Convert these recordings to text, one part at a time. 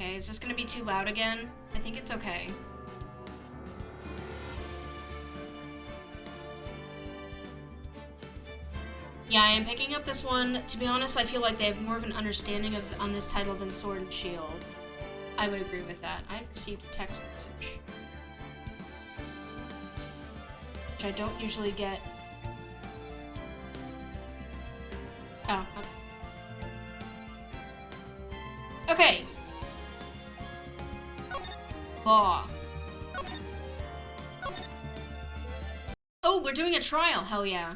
Okay, is this gonna be too loud again? I think it's okay. Yeah, I am picking up this one. To be honest, I feel like they have more of an understanding on this title than Sword and Shield. I would agree with that. I've received a text message, which I don't usually get. Oh, okay. Law. Oh, we're doing a trial. Hell yeah.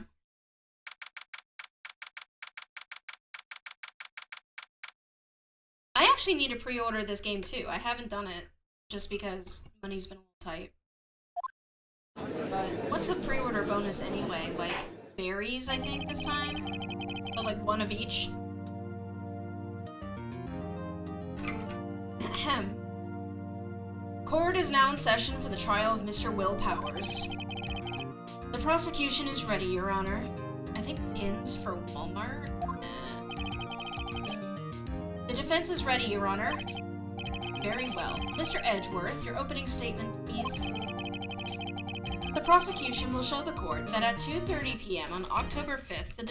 I actually need to pre-order this game too. I haven't done it just because money's been a little tight. But what's the pre-order bonus anyway? Like berries, I think, this time? But like one of each? Ahem. Court is now in session for the trial of Mr. Will Powers. The prosecution is ready, Your Honor. I think pins for Walmart? The defense is ready, Your Honor. Very well. Mr. Edgeworth, your opening statement, please. The prosecution will show the court that at 2:30 p.m. on October 5th, the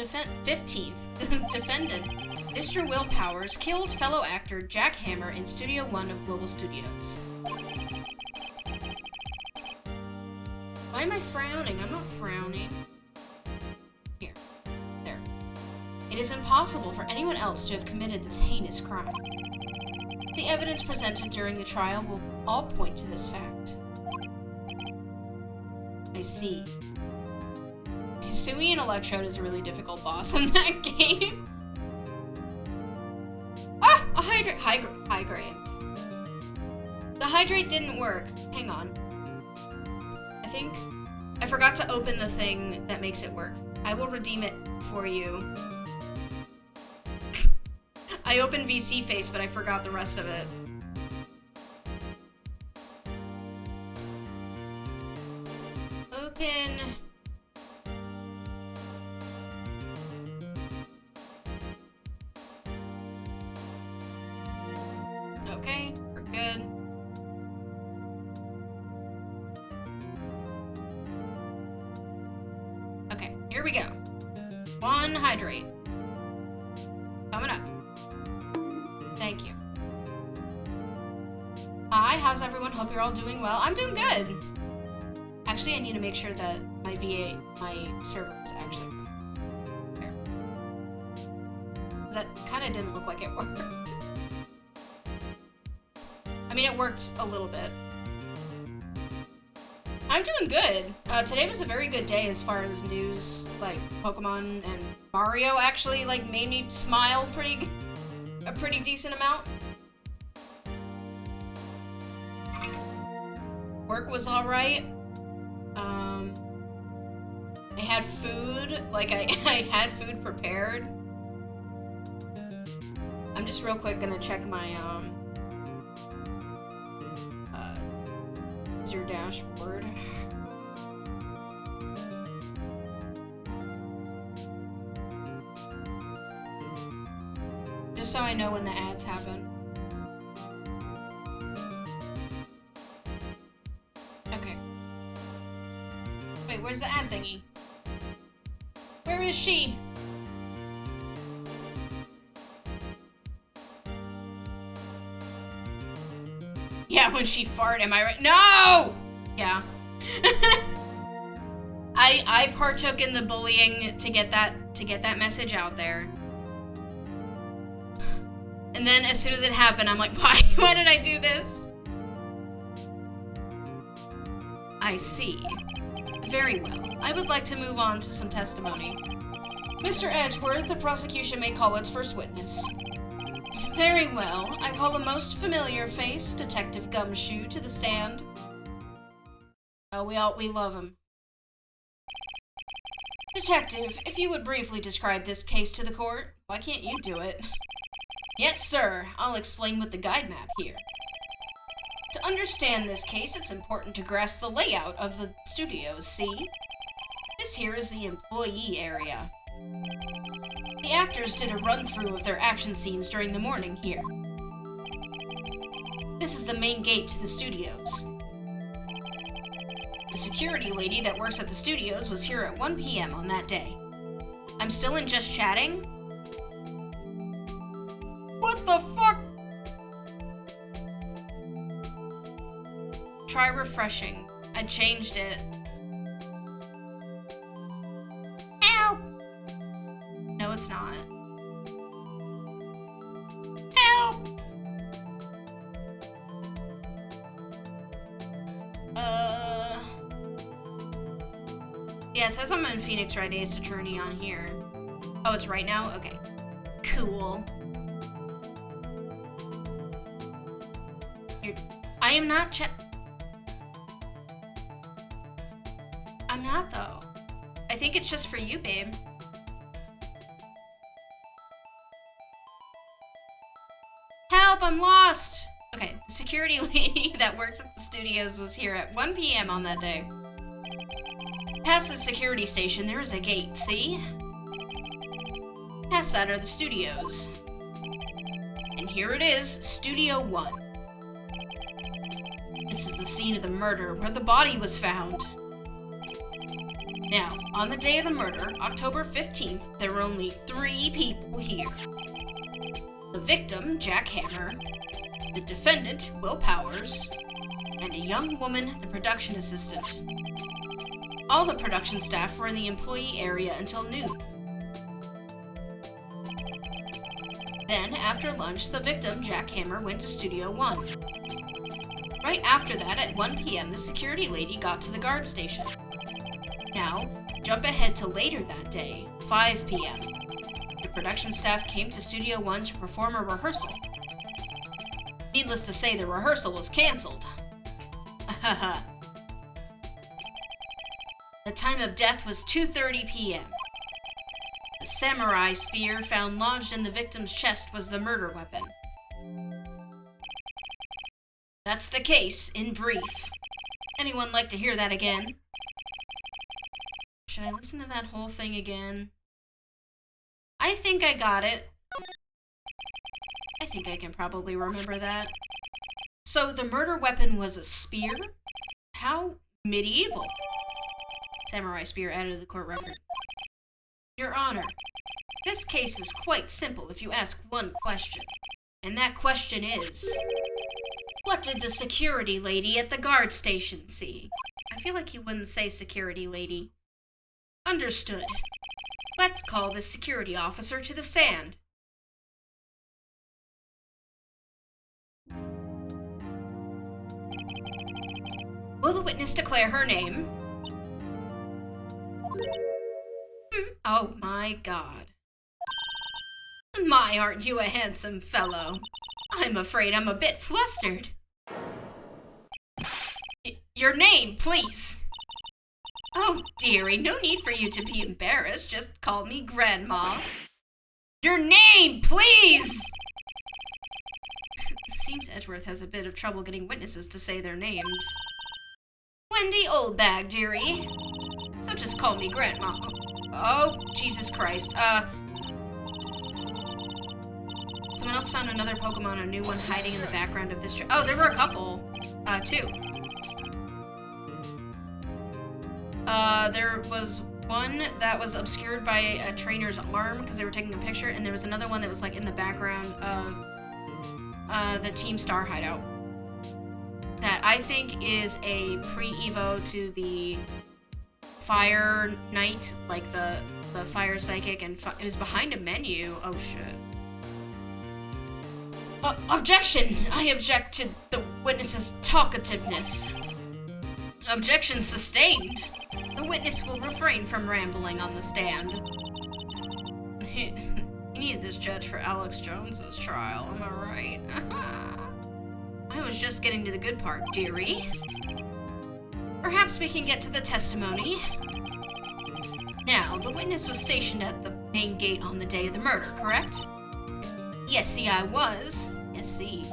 15th, defendant, Mr. Will Powers, killed fellow actor Jack Hammer in Studio 1 of Global Studios. Why am I frowning? I'm not frowning. Here. There. It is impossible for anyone else to have committed this heinous crime. The evidence presented during the trial will all point to this fact. I see. Hisui and Electrode is a really difficult boss in that game. Ah! A hydrates. The hydrate didn't work. Hang on. I think I forgot to open the thing that makes it work. I will redeem it for you. I opened VC Face, but I forgot the rest of it. Open. Okay, we're good. Okay, here we go. One hydrate. Coming up. Thank you. Hi, how's everyone? Hope you're all doing well. I'm doing good. Actually, I need to make sure that my server is actually there. That kind of didn't look like it worked. I mean, it worked a little bit. I'm doing good. Today was a very good day as far as news, like Pokemon and Mario actually like made me smile a pretty decent amount. Work was alright. I had food, like I had food prepared. I'm just real quick gonna check my user dashboard. Just so I know when the ads happen. Okay. Wait, where's the ad thingy? Where is she? Yeah, when she farted, am I right? No! Yeah. I partook in the bullying to get that message out there. And then as soon as it happened, I'm like, why did I do this? I see. Very well. I would like to move on to some testimony. Mr. Edgeworth, the prosecution may call its first witness. Very well. I call the most familiar face, Detective Gumshoe, to the stand. Oh, we love him. Detective, if you would briefly describe this case to the court, why can't you do it? Yes, sir. I'll explain with the guide map here. To understand this case, it's important to grasp the layout of the studios, see? This here is the employee area. The actors did a run-through of their action scenes during the morning here. This is the main gate to the studios. The security lady that works at the studios was here at 1 p.m. on that day. I'm still in just chatting? What the fuck? Try refreshing. I changed it. Help! No, it's not. Help! Yeah, it says I'm in Phoenix Wright Ace Attorney on here. Oh, it's right now? Okay. Cool. I am not I'm not, though. I think it's just for you, babe. Help, I'm lost! Okay, the security lady that works at the studios was here at 1 p.m. on that day. Past the security station, there is a gate, see? Past that are the studios. And here it is, Studio 1. This is the scene of the murder, where the body was found. Now, on the day of the murder, October 15th, there were only 3 people here. The victim, Jack Hammer, the defendant, Will Powers, and a young woman, the production assistant. All the production staff were in the employee area until noon. Then, after lunch, the victim, Jack Hammer, went to Studio 1. Right after that, at 1 p.m., the security lady got to the guard station. Now, jump ahead to later that day, 5 p.m. The production staff came to Studio 1 to perform a rehearsal. Needless to say, the rehearsal was cancelled. The time of death was 2:30 p.m. The samurai spear found lodged in the victim's chest was the murder weapon. That's the case, in brief. Anyone like to hear that again? Should I listen to that whole thing again? I think I got it. I think I can probably remember that. So the murder weapon was a spear? How medieval. Samurai spear added to the court record. Your Honor, this case is quite simple if you ask one question. And that question is, what did the security lady at the guard station see? I feel like you wouldn't say security lady. Understood. Let's call the security officer to the stand. Will the witness declare her name? Oh my God. My, aren't you a handsome fellow? I'm afraid I'm a bit flustered. Your name, please. Oh, dearie, no need for you to be embarrassed. Just call me Grandma. Your name, please! It seems Edgeworth has a bit of trouble getting witnesses to say their names. Wendy Oldbag, dearie. So just call me Grandma. Oh, Jesus Christ. Someone else found another Pokemon, a new one hiding in the background of this tree. Oh, there were a couple. 2. There was one that was obscured by a trainer's arm because they were taking a picture, and there was another one that was like in the background of the Team Star hideout. That I think is a pre-evo to the Fire Knight, like the Fire Psychic, and it was behind a menu. Oh shit. Objection! I object to the witness's talkativeness. Objection sustained. The witness will refrain from rambling on the stand. He needed this judge for Alex Jones's trial, am I right? I was just getting to the good part, dearie. Perhaps we can get to the testimony. Now, the witness was stationed at the main gate on the day of the murder, correct? Yes, see, I was. Yes, see.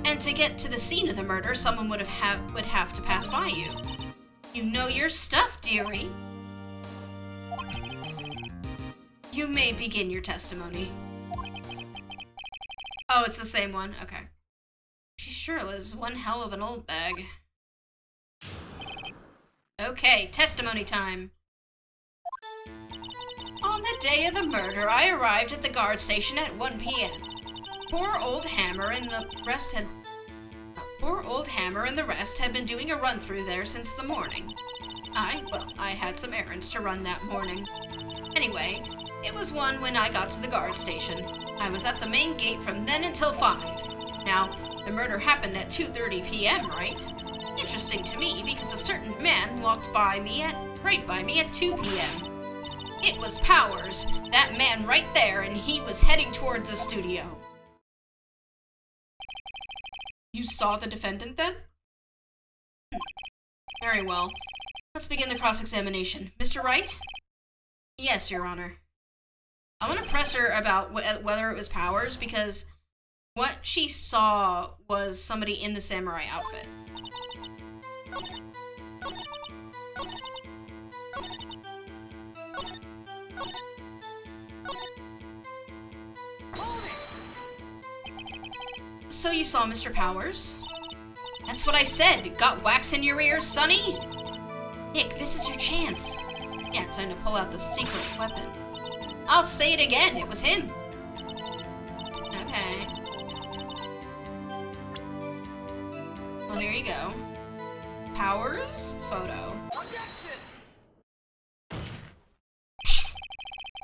And to get to the scene of the murder, someone would have to pass by you. You know your stuff, dearie. You may begin your testimony. Oh, it's the same one. Okay. She sure is one hell of an old bag. Okay, testimony time. On the day of the murder, I arrived at the guard station at 1 p.m. Poor old Hammer and the rest had been doing a run-through there since the morning. I had some errands to run that morning. Anyway, it was 1 when I got to the guard station. I was at the main gate from then until 5. Now, the murder happened at 2:30 p.m., right? Interesting to me because a certain man walked right by me at 2 p.m. It was Powers, that man right there, and he was heading towards the studio. You saw the defendant then? Very well. Let's begin the cross-examination. Mr. Wright? Yes, Your Honor. I want to press her about whether it was Powers, because what she saw was somebody in the samurai outfit. So you saw Mr. Powers? That's what I said. Got wax in your ears, Sonny? Nick, this is your chance. Yeah, time to pull out the secret weapon. I'll say it again. It was him. Okay. Well, there you go. Powers photo.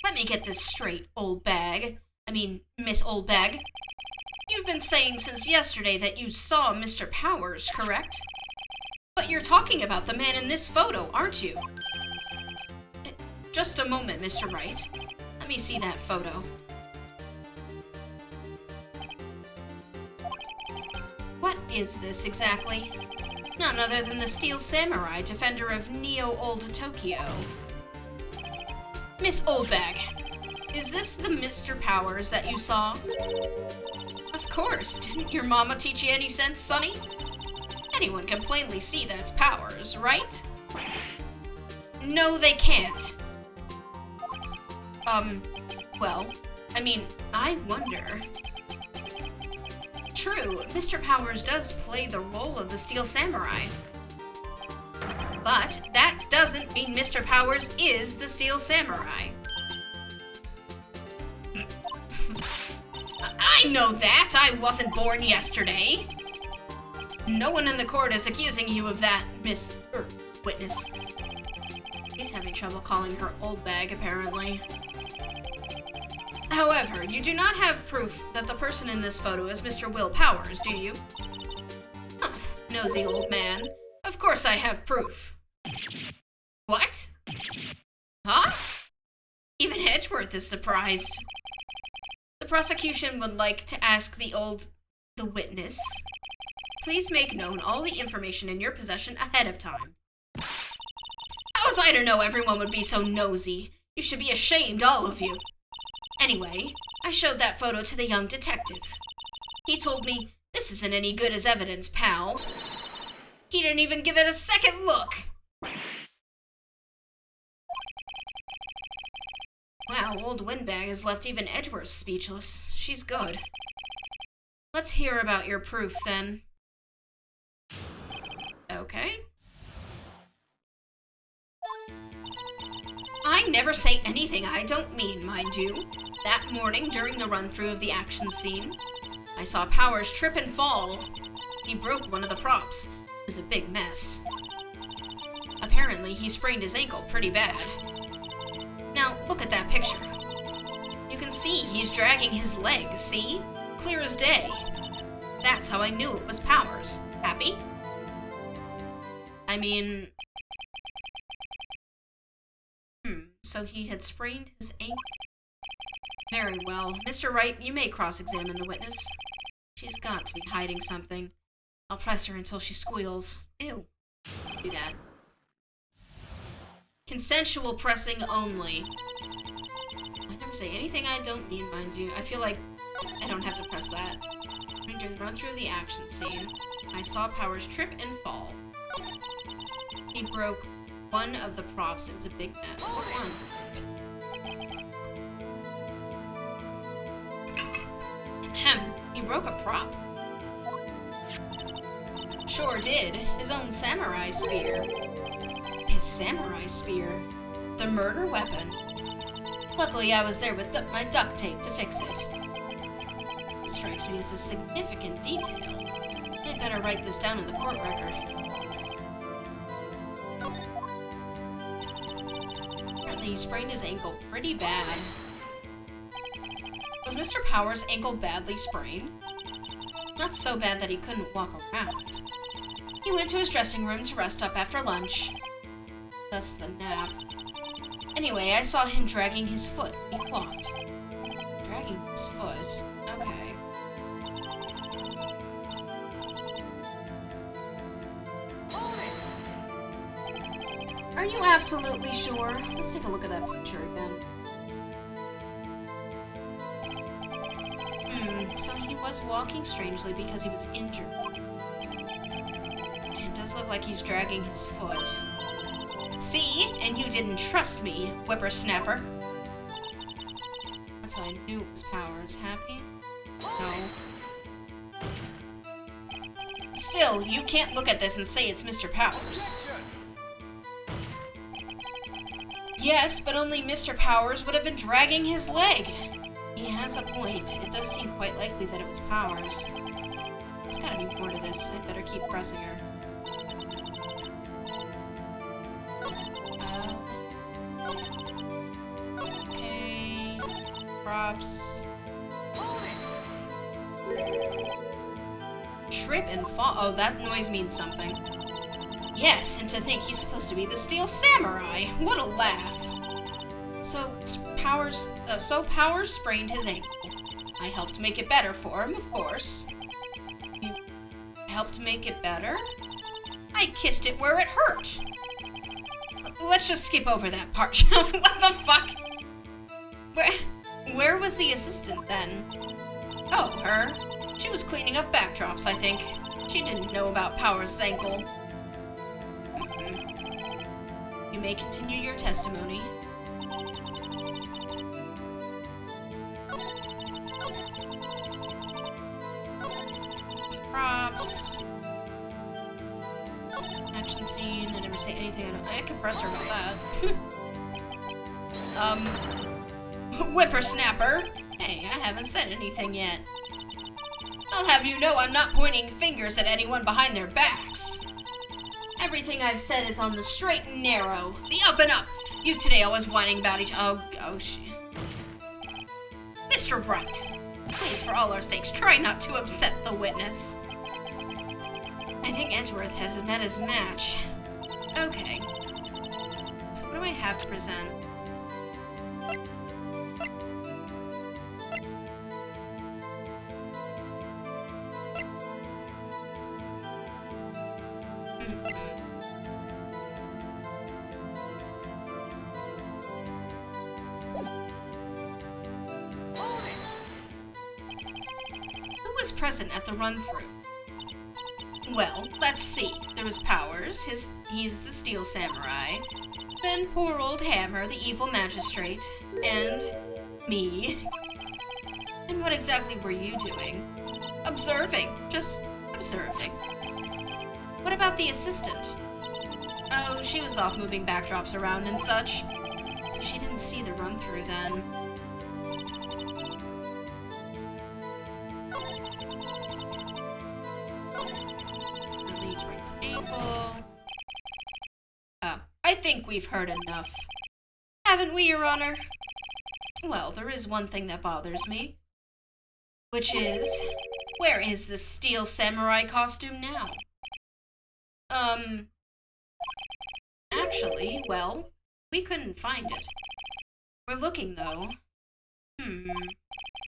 Let me get this straight, old bag. I mean, Miss Old Bag. You've been saying since yesterday that you saw Mr. Powers, correct? But you're talking about the man in this photo, aren't you? Just a moment, Mr. Wright. Let me see that photo. What is this exactly? None other than the Steel Samurai, defender of Neo-Old Tokyo. Miss Oldbag, is this the Mr. Powers that you saw? Of course. Didn't your mama teach you any sense, Sonny? Anyone can plainly see that's Powers, right? No, they can't. Well, I mean, I wonder. True, Mr. Powers does play the role of the Steel Samurai. But that doesn't mean Mr. Powers is the Steel Samurai. I know that! I wasn't born yesterday! No one in the court is accusing you of that, witness. He's having trouble calling her old bag, apparently. However, you do not have proof that the person in this photo is Mr. Will Powers, do you? Huh, nosy old man. Of course I have proof. What? Huh? Even Edgeworth is surprised. The prosecution would like to ask the witness. Please make known all the information in your possession ahead of time. How was I to know everyone would be so nosy? You should be ashamed, all of you. Anyway, I showed that photo to the young detective. He told me, this isn't any good as evidence, pal. He didn't even give it a second look. Wow, old Windbag has left even Edgeworth speechless. She's good. Let's hear about your proof, then. Okay. I never say anything I don't mean, mind you. That morning, during the run-through of the action scene, I saw Powers trip and fall. He broke one of the props. It was a big mess. Apparently, he sprained his ankle pretty bad. Now, look at that picture. You can see he's dragging his leg, see? Clear as day. That's how I knew it was Powers. Happy? I mean... so he had sprained his ankle. Very well. Mr. Wright, you may cross-examine the witness. She's got to be hiding something. I'll press her until she squeals. Ew. Do that. Consensual pressing only. I never say anything I don't mean, mind you. I feel like I don't have to press that. During the run through the action scene, I saw Powers trip and fall. He broke one of the props. It was a big mess. What one? Ahem. He broke a prop. Sure did. His own samurai spear. His samurai spear? The murder weapon. Luckily, I was there with my duct tape to fix it. Strikes me as a significant detail. I'd better write this down in the court record. Apparently, he sprained his ankle pretty bad. Was Mr. Powers' ankle badly sprained? Not so bad that he couldn't walk around. He went to his dressing room to rest up after lunch. Thus the nap. Anyway, I saw him dragging his foot. He walked. Dragging his foot? Okay. Are you absolutely sure? Let's take a look at that picture again. So he was walking strangely because he was injured. It does look like he's dragging his foot. See? And you didn't trust me, whippersnapper. That's how I knew it was Powers. Happy? No. Still, you can't look at this and say it's Mr. Powers. Yes, but only Mr. Powers would have been dragging his leg. He has a point. It does seem quite likely that it was Powers. There's gotta be more to this. I'd better keep pressing her. Okay. Props. Trip and fall. Oh, that noise means something. Yes, and to think he's supposed to be the Steel Samurai. What a laugh. So Powers sprained his ankle. I helped make it better for him, of course. You helped make it better? I kissed it where it hurt. Let's just skip over that part. What the fuck? Where was the assistant then? Oh, her. She was cleaning up backdrops, I think. She didn't know about Powers' ankle. You may continue your testimony. Props. Action scene. I never say anything. I could press her about that. Whippersnapper. Hey, I haven't said anything yet. I'll have you know I'm not pointing fingers at anyone behind their backs. Everything I've said is on the straight and narrow. The up and up. You today always whining about each... Oh, shit. Mr. Wright. Please, for all our sakes, try not to upset the witness. I think Edgeworth has met his match. Okay. So what do I have to present? Present at the run-through. Well, let's see. There was Powers, he's the Steel Samurai, then poor old Hammer, the evil magistrate, and me. And what exactly were you doing? Observing. Just observing. What about the assistant? Oh, she was off moving backdrops around and such, so she didn't see the run-through then. I think we've heard enough. Haven't we, Your Honor? Well, there is one thing that bothers me. Which is, where is the Steel Samurai costume now? Actually, well, we couldn't find it. We're looking, though.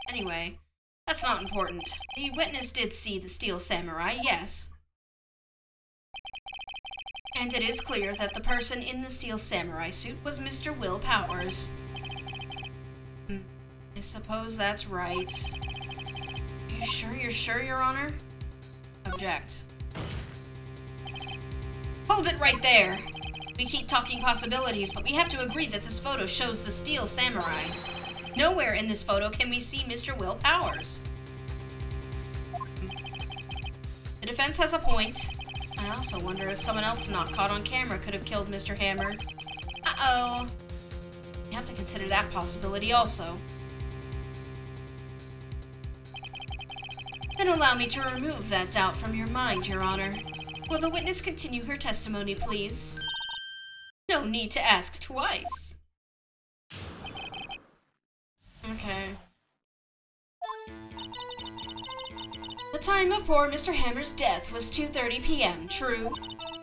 Anyway, that's not important. The witness did see the Steel Samurai, yes. And it is clear that the person in the Steel Samurai suit was Mr. Will Powers. I suppose that's right. You sure you're sure, Your Honor? Object. Hold it right there! We keep talking possibilities, but we have to agree that this photo shows the Steel Samurai. Nowhere in this photo can we see Mr. Will Powers. defense has a point. I also wonder if someone else not caught on camera could have killed Mr. Hammer. Uh-oh. You have to consider that possibility also. Then allow me to remove that doubt from your mind, Your Honor. Will the witness continue her testimony, please? No need to ask twice. Okay. The time of poor Mr. Hammer's death was 2:30 p.m., true?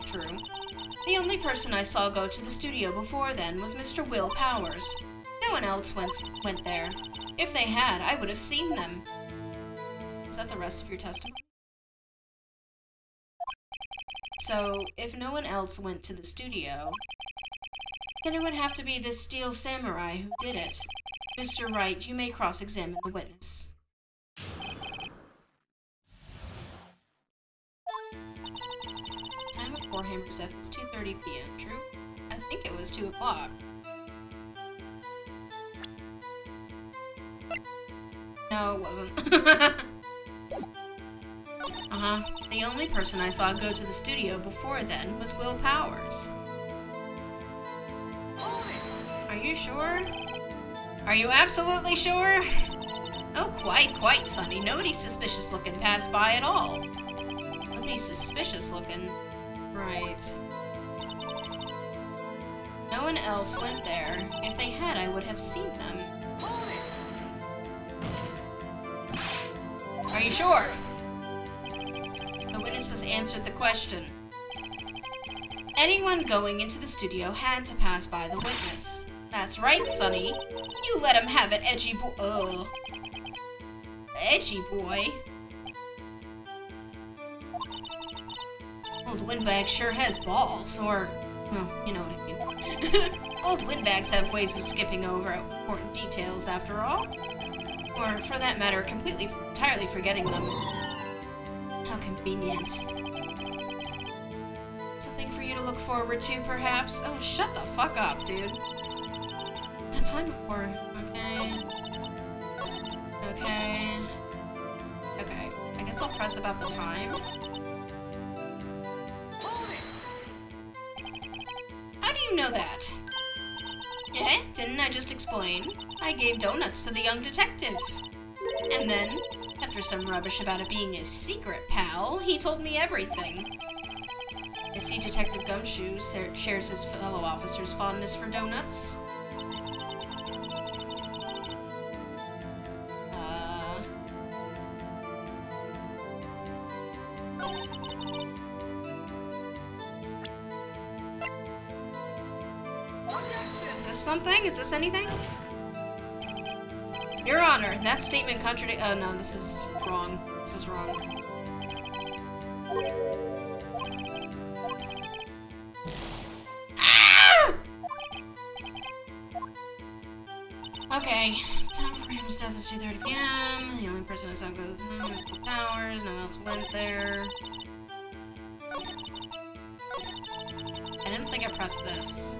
True. The only person I saw go to the studio before then was Mr. Will Powers. No one else went there. If they had, I would have seen them. Is that the rest of your testimony? So, if no one else went to the studio, then it would have to be this steel samurai who did it. Mr. Wright, you may cross-examine the witness. Time of poor Hammer's death was 2:30 p.m., true? I think it was 2 o'clock. No, it wasn't. The only person I saw go to the studio before then was Will Powers. Are you sure? Are you absolutely sure? Oh, quite, Sonny. Nobody's suspicious looking passed by at all. Nobody's suspicious looking. Right. No one else went there. If they had, I would have seen them. Are you sure? The witness has answered the question. Anyone going into the studio had to pass by the witness. That's right, Sonny. You let him have it, edgy boy. Ugh. Edgy boy? Old Windbag sure has balls, or... well, you know what I mean. Old Windbags have ways of skipping over important details, after all. Or, for that matter, entirely forgetting them. How convenient. Something for you to look forward to, perhaps? Oh, shut the fuck up, dude. That time before. Okay. Okay. Okay. I guess I'll press about the time. How do you know that? Eh? Didn't I just explain? I gave donuts to the young detective. And then, after some rubbish about it being a secret, pal, he told me everything. I see Detective Gumshoe shares his fellow officer's fondness for donuts. Is this something? Is this anything? Your Honor, that statement contradicts. Oh no, this is wrong. This is wrong. Ah! Okay. Time for Hammer's death is 2:30 p.m. The only person I saw go to the time was Will Powers. No one else went there. I didn't think I pressed this.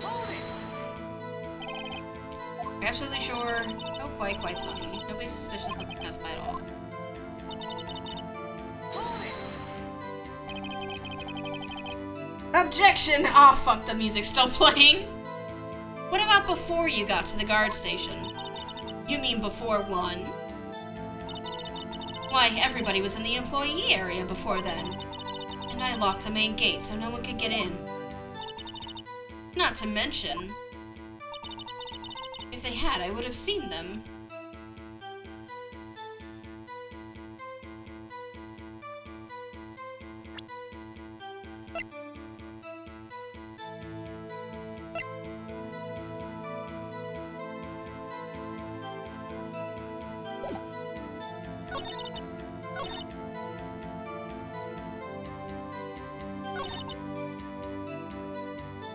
Are you absolutely sure? Oh, quite Sonny. Nobody's suspicious that the passed by at all. Objection! Ah, oh, fuck, the music's still playing. What about before you got to the guard station? You mean before 1? Why, everybody was in the employee area before then. And I locked the main gate so no one could get in. Not to mention... if they had, I would have seen them.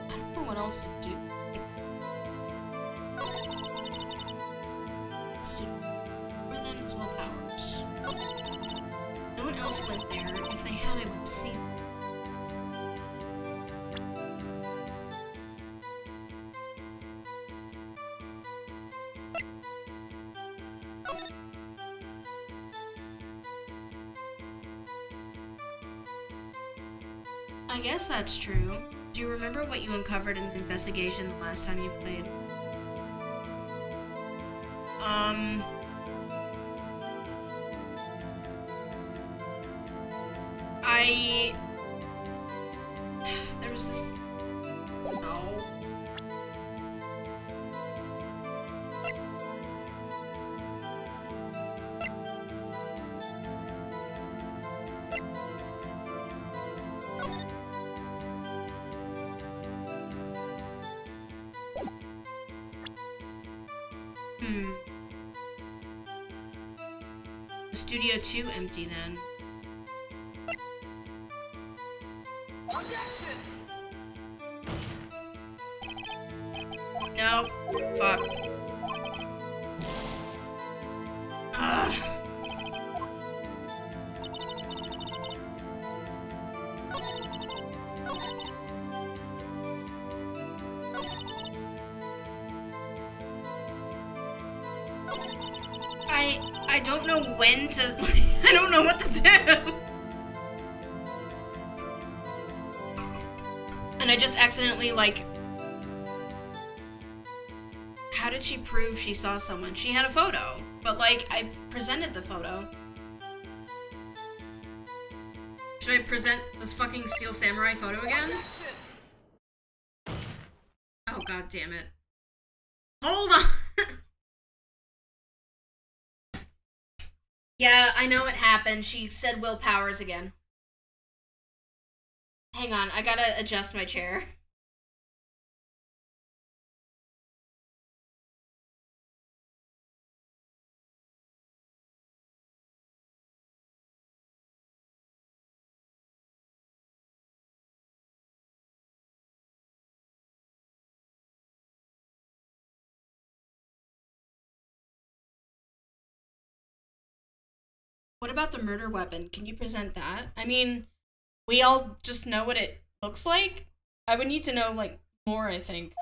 I don't know what else to do. Where then is Will Powers? No one else went there. If they had, I would have seen them. I guess that's true. Do you remember what you uncovered in the investigation the last time you played? There was this... No. Was Studio 2 empty then? No. Fuck. Ugh. I don't know when to... I don't know what to do. And I just accidentally, like... How did she prove she saw someone? She had a photo, but, like, I presented the photo. Should I present this fucking Steel Samurai photo again? Oh, god damn it. Hold on! Yeah, I know it happened. She said Will Powers again. Hang on, I gotta adjust my chair. What about the murder weapon? Can you present that? I mean, we all just know what it looks like. I would need to know, like, more, I think.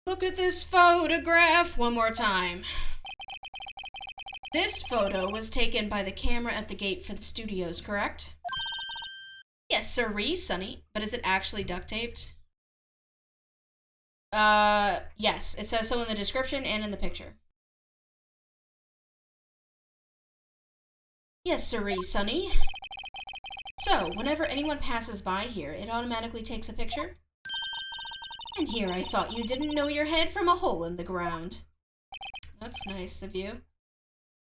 Look at this photograph one more time. This photo was taken by the camera at the gate for the studios, correct? Yes, sirree, Sonny. But is it actually duct taped? Yes. It says so in the description and in the picture. Yes, sirree, Sonny. So, whenever anyone passes by here, it automatically takes a picture? And here I thought you didn't know your head from a hole in the ground. That's nice of you.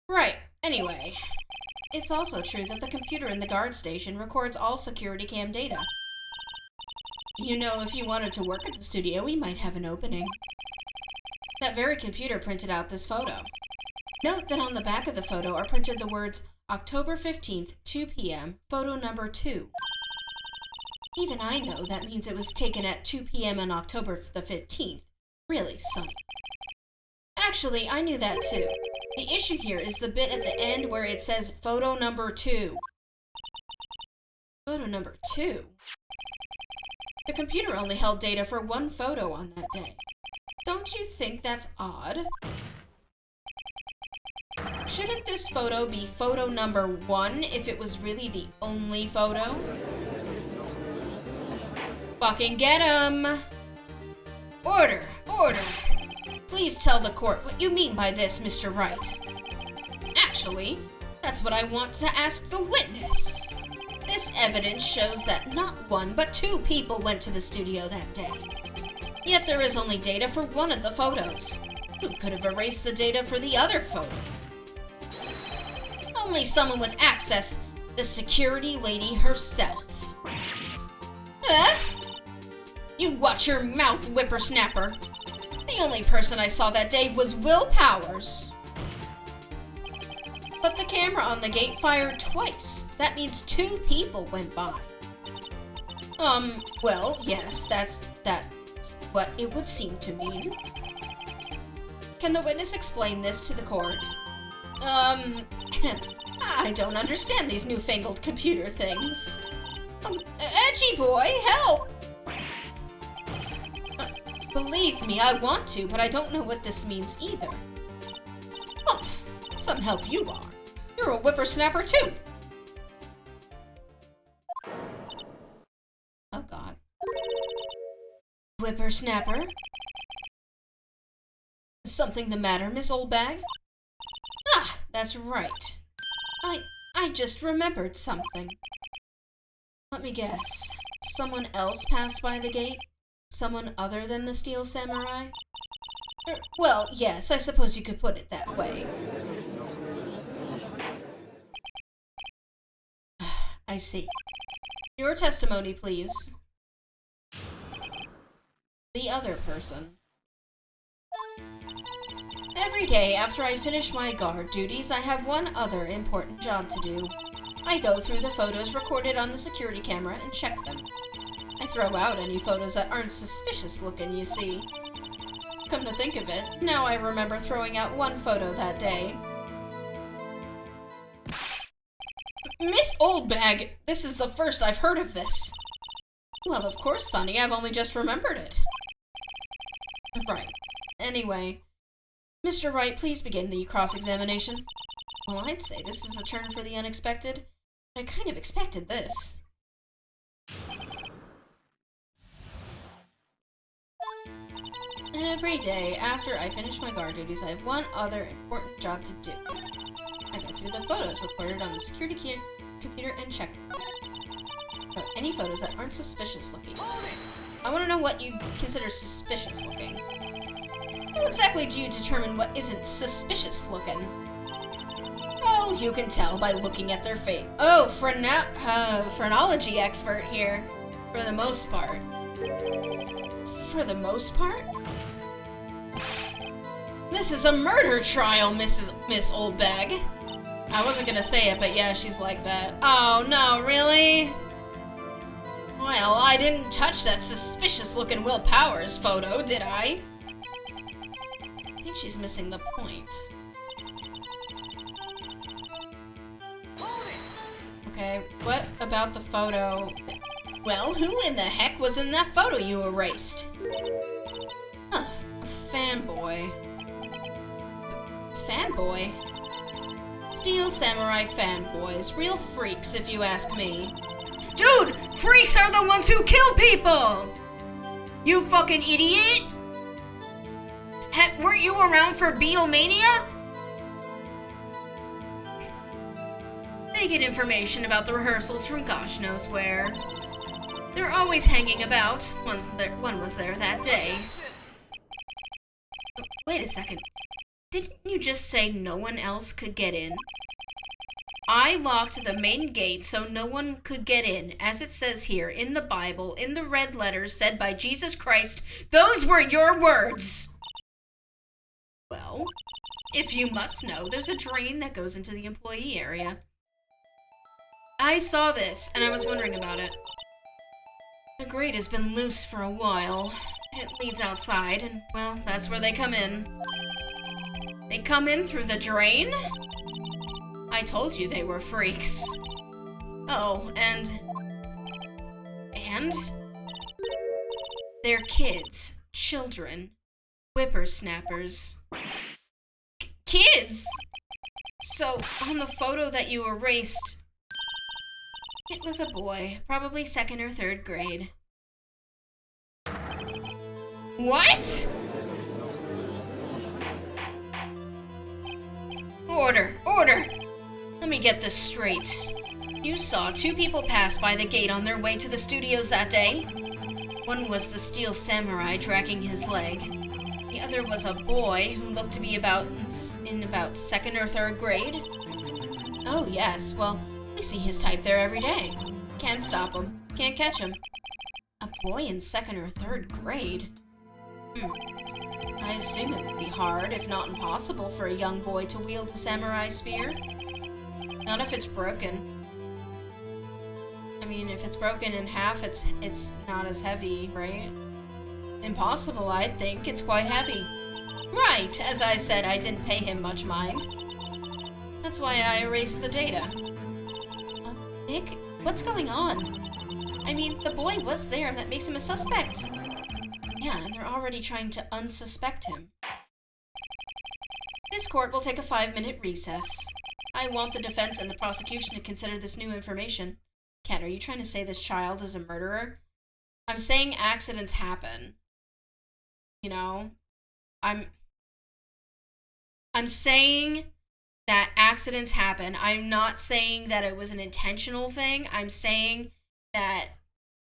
Right, anyway. It's also true that the computer in the guard station records all security cam data. You know, if you wanted to work at the studio, we might have an opening. That very computer printed out this photo. Note that on the back of the photo are printed the words October 15th, 2 p.m., photo number 2. Even I know that means it was taken at 2 p.m. on October the 15th. Really, son. Actually, I knew that too. The issue here is the bit at the end where it says photo number 2. Photo number 2? The computer only held data for one photo on that day. Don't you think that's odd? Shouldn't this photo be photo number 1 if it was really the only photo? Fucking get him! Order! Order! Please tell the court what you mean by this, Mr. Wright. Actually, that's what I want to ask the witness. This evidence shows that not 1 but 2 people went to the studio that day. Yet there is only data for one of the photos. Who could have erased the data for the other photo? Only someone with access, the security lady herself. Huh? You watch your mouth, whippersnapper. The only person I saw that day was Will Powers. But the camera on the gate fired twice. That means 2 people went by. Well, yes, that's what it would seem to mean. Can the witness explain this to the court? I don't understand these newfangled computer things. Edgy boy, help! Believe me, I want to, but I don't know what this means either. Humph, some help you are. You're a whippersnapper too. whippersnapper. Something the matter, Miss Oldbag? Ah, that's right. I just remembered something. Let me guess. Someone else passed by the gate? Someone other than the Steel Samurai? Well, yes, I suppose you could put it that way. I see. Your testimony, please. The other person. Every day after I finish my guard duties, I have one other important job to do. I go through the photos recorded on the security camera and check them. I throw out any photos that aren't suspicious looking, you see. Come to think of it, now I remember throwing out one photo that day. Miss Oldbag, this is the first I've heard of this. Well, of course, Sonny, I've only just remembered it. Right. Anyway, Mr. Wright, please begin the cross-examination. Well, I'd say this is a turn for the unexpected. I kind of expected this. Every day after I finish my guard duties, I have one other important job to do. I go through the photos recorded on the security computer and check them. But any photos that aren't suspicious looking. I want to know what you consider suspicious looking. How exactly do you determine what isn't suspicious looking? Oh, you can tell by looking at their face. Oh, phrenology expert here. For the most part. For the most part? This is a murder trial, Miss Oldbag. I wasn't gonna say it, but yeah, she's like that. Oh, no, really? Well, I didn't touch that suspicious-looking Will Powers photo, did I? I think she's missing the point. Okay, what about the photo? Well, who in the heck was in that photo you erased? Huh, a fanboy. Fanboy? Steel Samurai fanboys. Real freaks, if you ask me. Dude! Freaks are the ones who kill people! You fucking idiot! Heck, weren't you around for Beatlemania? They get information about the rehearsals from gosh knows where. They're always hanging about. One was there that day. Wait a second. Didn't you just say no one else could get in? I locked the main gate so no one could get in, as it says here in the Bible, in the red letters said by Jesus Christ. Those were your words! Well, if you must know, there's a drain that goes into the employee area. I saw this, and I was wondering about it. The grate has been loose for a while. It leads outside, and, well, that's where they come in. They come in through the drain? I told you they were freaks. Oh, and... They're kids. Children. Whippersnappers. Kids! So, on the photo that you erased... It was a boy, probably 2nd or 3rd grade. What? Order! Order! Let me get this straight. You saw 2 people pass by the gate on their way to the studios that day. One was the Steel Samurai dragging his leg. The other was a boy who looked to be in about 2nd or 3rd grade. Oh yes, well, we see his type there every day. Can't stop him. Can't catch him. A boy in 2nd or 3rd grade? I assume it would be hard, if not impossible, for a young boy to wield the samurai spear. Not if it's broken. I mean, if it's broken in half, it's not as heavy, right? Impossible, I think. It's quite heavy. Right! As I said, I didn't pay him much mind. That's why I erased the data. Nick, what's going on? I mean, the boy was there, and that makes him a suspect. Yeah, and they're already trying to unsuspect him. This court will take a 5-minute recess. I want the defense and the prosecution to consider this new information. Kat, are you trying to say this child is a murderer? I'm saying accidents happen. You know? I'm saying that accidents happen. I'm not saying that it was an intentional thing. I'm saying that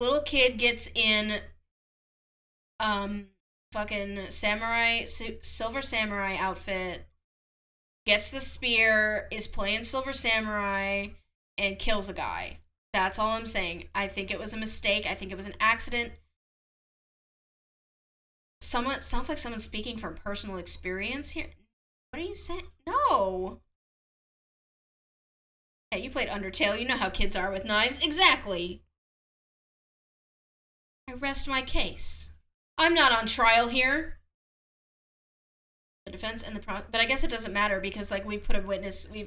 little kid gets in fucking silver samurai outfit, gets the spear, is playing silver samurai, and kills a guy. That's all I'm saying. I think it was a mistake. I think it was an accident. Sounds like someone speaking from personal experience here. What are you saying? No. Hey, you played Undertale. You know how kids are with knives. Exactly. I rest my case. I'm not on trial here. The defense and the but I guess it doesn't matter because like we've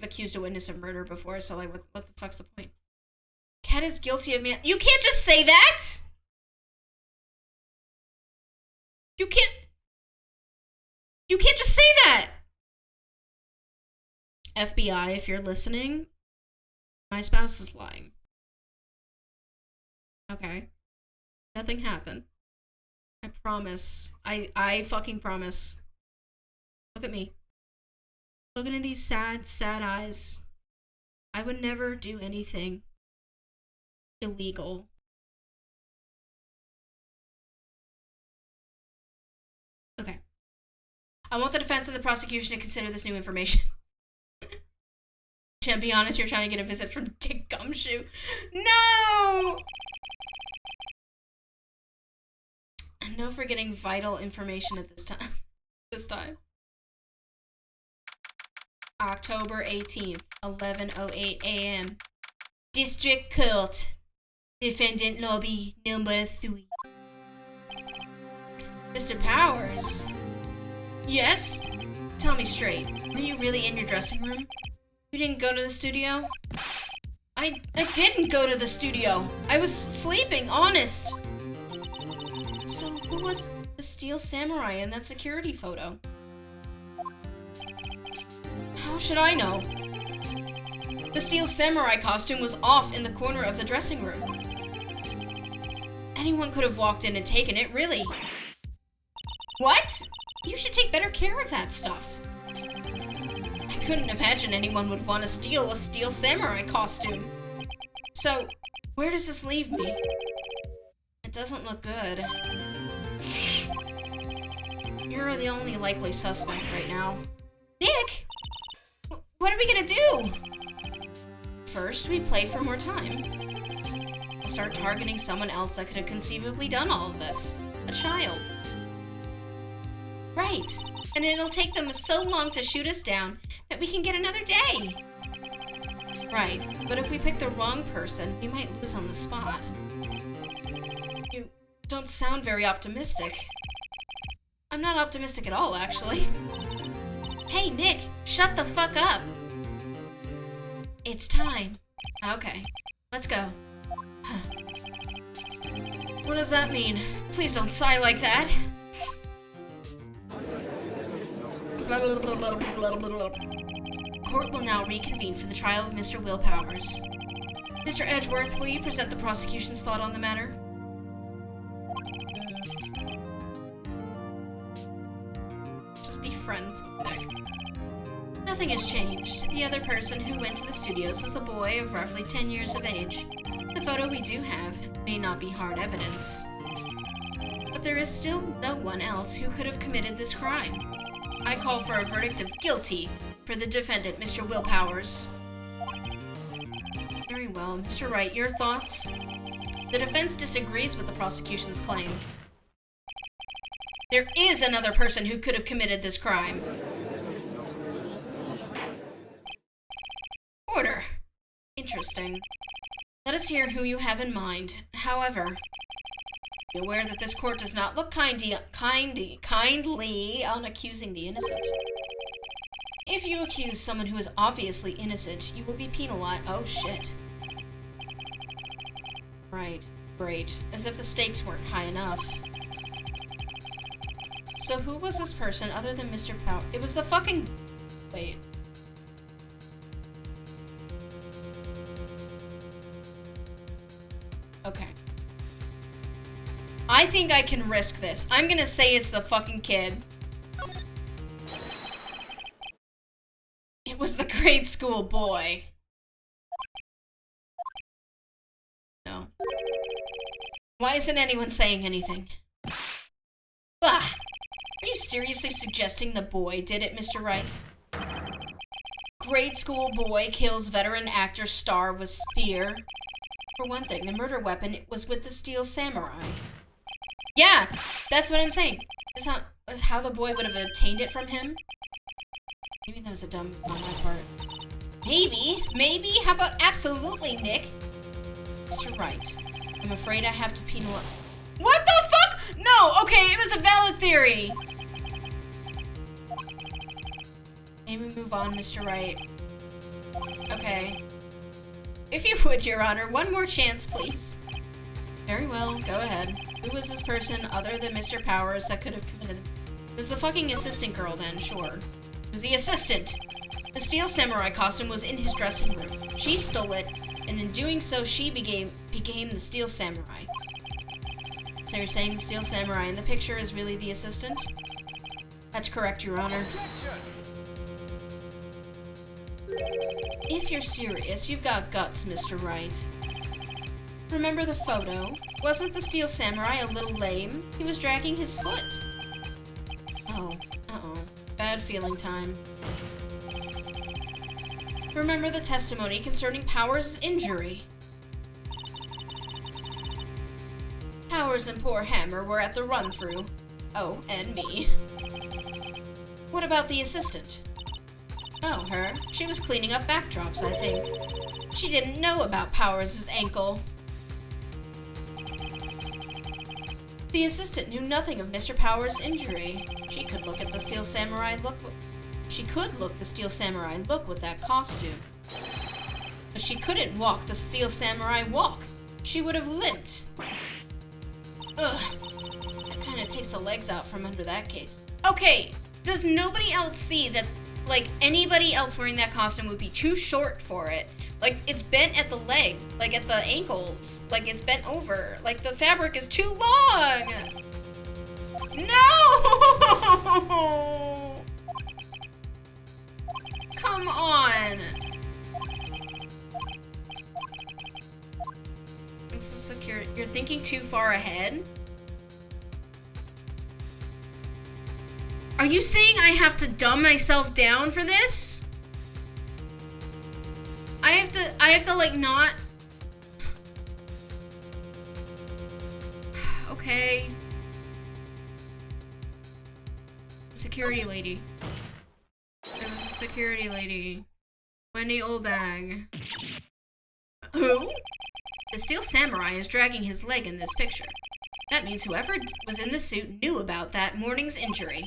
accused a witness of murder before, so like what the fuck's the point? Cat is guilty of You can't just say that! You can't just say that! FBI, if you're listening, my spouse is lying. Okay. Nothing happened. I promise. I fucking promise. Look at me. Looking in these sad, sad eyes. I would never do anything illegal. Okay. I want the defense and the prosecution to consider this new information. To be honest, you're trying to get a visit from Dick Gumshoe. No! No forgetting vital information at this time. October 18th, 11:08 a.m. District Court. Defendant lobby number 3. Mr. Powers? Yes? Tell me straight. Are you really in your dressing room? You didn't go to the studio? I didn't go to the studio. I was sleeping, honest. So who was the steel samurai in that security photo? How should I know? The steel samurai costume was off in the corner of the dressing room. Anyone could have walked in and taken it, really. What? You should take better care of that stuff. I couldn't imagine anyone would want to steal a steel samurai costume. So, where does this leave me? It doesn't look good. You're the only likely suspect right now. Nick! What are we gonna do? First, we play for more time. We'll start targeting someone else that could have conceivably done all of this. A child. Right. And it'll take them so long to shoot us down that we can get another day. Right. But if we pick the wrong person, we might lose on the spot. You don't sound very optimistic. I'm not optimistic at all, actually. Hey, Nick, shut the fuck up. It's time. Okay, let's go. What does that mean? Please don't sigh like that. Court will now reconvene for the trial of Mr. Will Powers. Mr. Edgeworth, will you present the prosecution's thought on the matter? Just be friends with Nick. Nothing has changed. The other person who went to the studios was a boy of roughly 10 years of age. The photo we do have may not be hard evidence. But there is still no one else who could have committed this crime. I call for a verdict of guilty for the defendant, Mr. Will Powers. Very well. Mr. Wright, your thoughts? The defense disagrees with the prosecution's claim. There is another person who could have committed this crime. Order. Interesting. Let us hear who you have in mind. However, be aware that this court does not look kindly on accusing the innocent. If you accuse someone who is obviously innocent, you will be penalized. Oh shit. Right. Great. As if the stakes weren't high enough. So who was this person other than Mr. Pow? It was the fucking... Wait. Okay. I think I can risk this. I'm gonna say it's the fucking kid. It was the grade school boy. No. Why isn't anyone saying anything? Bah! Are you seriously suggesting the boy did it, Mr. Wright? Grade school boy kills veteran actor star with spear. For one thing, the murder weapon was with the steel samurai. Yeah, that's what I'm saying. That's how the boy would have obtained it from him. Maybe that was a dumb on my part. Maybe? How about absolutely, Nick? Mr. Wright, I'm afraid I have to penalize. What the fuck? No, okay, it was a valid theory. Maybe move on, Mr. Wright. Okay. If you would, Your Honor, one more chance, please. Very well, go ahead. Who was this person other than Mr. Powers that could have committed? It was the fucking assistant girl then, sure. It was the assistant. The steel samurai costume was in his dressing room. She stole it, and in doing so, she became the steel samurai. So you're saying the steel samurai in the picture is really the assistant? That's correct, Your Honor. If you're serious, you've got guts, Mr. Wright. Remember the photo? Wasn't the steel samurai a little lame? He was dragging his foot. Oh, uh-oh. Bad feeling time. Remember the testimony concerning Powers' injury? Powers and poor Hammer were at the run-through. Oh, and me. What about the assistant? Oh, her. She was cleaning up backdrops, I think. She didn't know about Powers' ankle. The assistant knew nothing of Mr. Powers' injury. She could look the steel samurai look with that costume. But she couldn't walk the steel samurai walk. She would have limped. Ugh. That kind of takes the legs out from under that cape. Okay, does nobody else see that, like, anybody else wearing that costume would be too short for it? Like, it's bent at the leg, like at the ankles, like it's bent over, like the fabric is too long! No! Come on! This is secure. You're thinking too far ahead? Are you saying I have to dumb myself down for this? I have to like not... Okay. Security lady. There was a security lady. Wendy Oldbag. Who? The steel samurai is dragging his leg in this picture. That means whoever was in the suit knew about that morning's injury.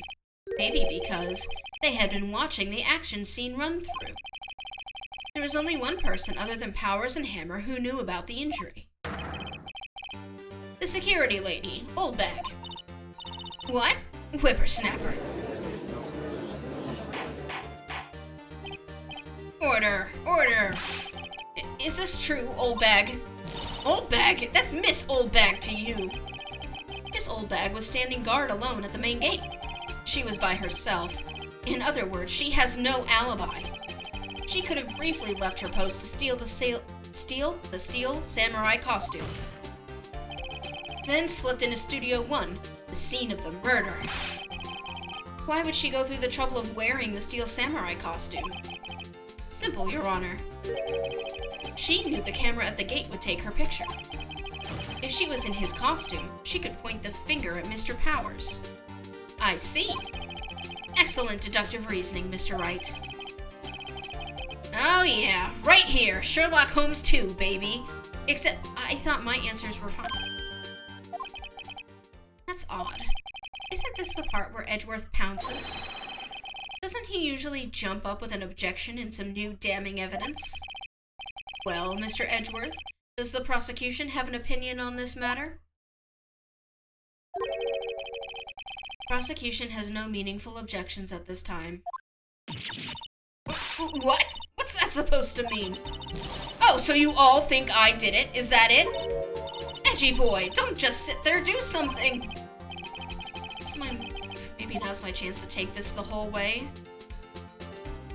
Maybe because they had been watching the action scene run through. There was only one person other than Powers and Hammer who knew about the injury. The security lady, Oldbag. What? Whippersnapper. Order, order. Is this true, Oldbag? Oldbag? That's Miss Oldbag to you. Miss Oldbag was standing guard alone at the main gate. She was by herself. In other words, she has no alibi. She could have briefly left her post to steal the steel samurai costume. Then slipped into Studio 1, the scene of the murder. Why would she go through the trouble of wearing the steel samurai costume? Simple, Your Honor. She knew the camera at the gate would take her picture. If she was in his costume, she could point the finger at Mr. Powers. I see. Excellent deductive reasoning, Mr. Wright. Oh yeah, right here, Sherlock Holmes 2, baby. Except, I thought my answers were fine. That's odd. Isn't this the part where Edgeworth pounces? Doesn't he usually jump up with an objection and some new damning evidence? Well, Mr. Edgeworth, does the prosecution have an opinion on this matter? Prosecution has no meaningful objections at this time. What? What's that supposed to mean? Oh, so you all think I did it? Is that it? Edgy boy, don't just sit there, do something! Maybe now's my chance to take this the whole way.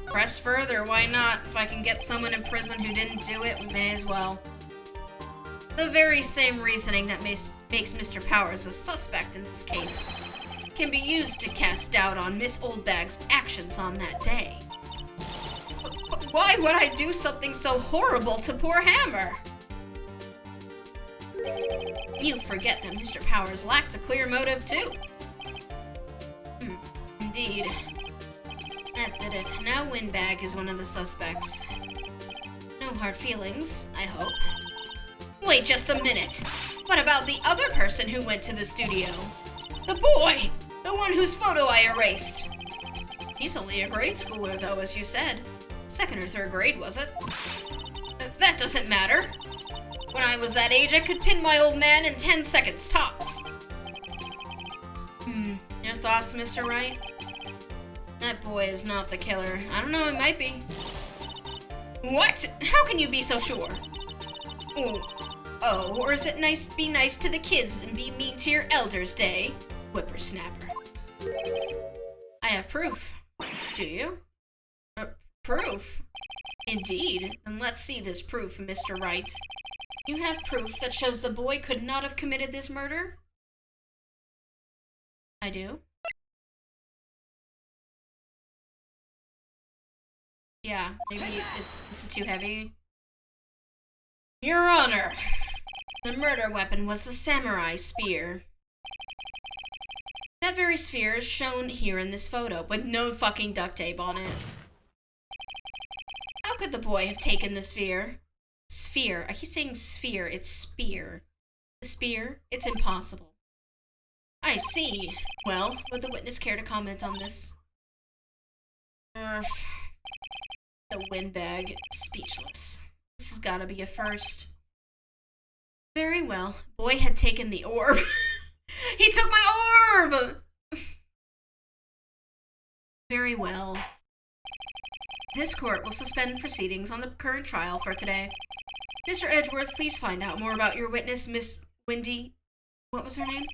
Press further, why not? If I can get someone in prison who didn't do it, we may as well. The very same reasoning that makes Mr. Powers a suspect in this case can be used to cast doubt on Miss Oldbag's actions on that day. Why would I do something so horrible to poor Hammer? You forget that Mr. Powers lacks a clear motive, too. Indeed. That did it. Now Windbag is one of the suspects. No hard feelings, I hope. Wait just a minute. What about the other person who went to the studio? The boy! The one whose photo I erased. He's only a grade schooler, though, as you said. 2nd or 3rd grade, was it? That doesn't matter. When I was that age, I could pin my old man in 10 seconds, tops. Your thoughts, Mr. Wright? That boy is not the killer. I don't know, it might be. What? How can you be so sure? Oh, or is it nice to be nice to the kids and be mean to your elders day? Whippersnapper. I have proof. Do you? Proof? Indeed. Then let's see this proof, Mr. Wright. You have proof that shows the boy could not have committed this murder? I do. Yeah, maybe this is too heavy. Your Honor, the murder weapon was the samurai spear. That very spear is shown here in this photo, with no fucking duct tape on it. How could the boy have taken the sphere? Sphere. I keep saying sphere, it's spear. The spear? It's impossible. I see. Well, would the witness care to comment on this? The windbag, speechless. This has gotta be a first. Very well. Boy had taken the orb. He took my orb! Very well. This court will suspend proceedings on the current trial for today. Mr. Edgeworth, please find out more about your witness, Miss Wendy. What was her name?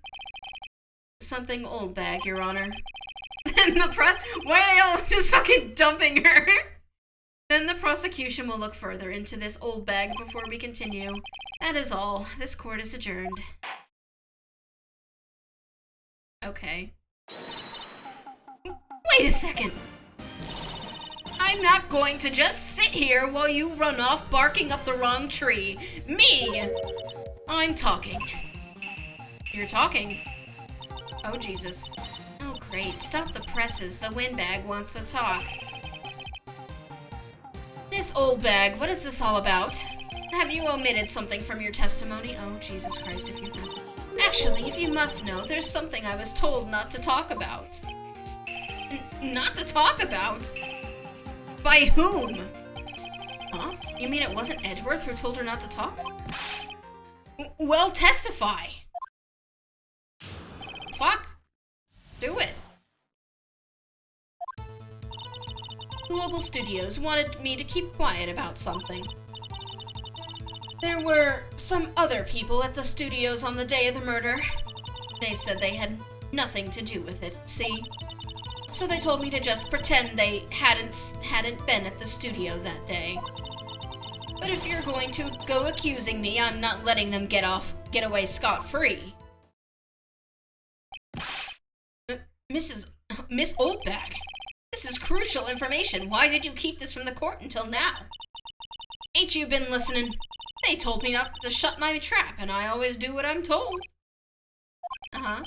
Something Oldbag, Your Honor. And why are y'all just fucking dumping her? Then the prosecution will look further into this Oldbag before we continue. That is all. This court is adjourned. Okay. Wait a second! I'm not going to just sit here while you run off barking up the wrong tree. Me! I'm talking. You're talking? Oh, Jesus. Oh, great. Stop the presses. The windbag wants to talk. Miss Oldbag, what is this all about? Have you omitted something from your testimony? Oh, Jesus Christ, if you have. Actually, if you must know, there's something I was told not to talk about. Not to talk about? By whom? Huh? You mean it wasn't Edgeworth who told her not to talk? Well, testify. Fuck. Do it. Global Studios wanted me to keep quiet about something. There were some other people at the studios on the day of the murder. They said they had nothing to do with it, see? So they told me to just pretend they hadn't been at the studio that day. But if you're going to go accusing me, I'm not letting them get away scot-free. Miss Oldbag, this is crucial information. Why did you keep this from the court until now? Ain't you been listening? They told me not to shut my trap, and I always do what I'm told. Uh-huh.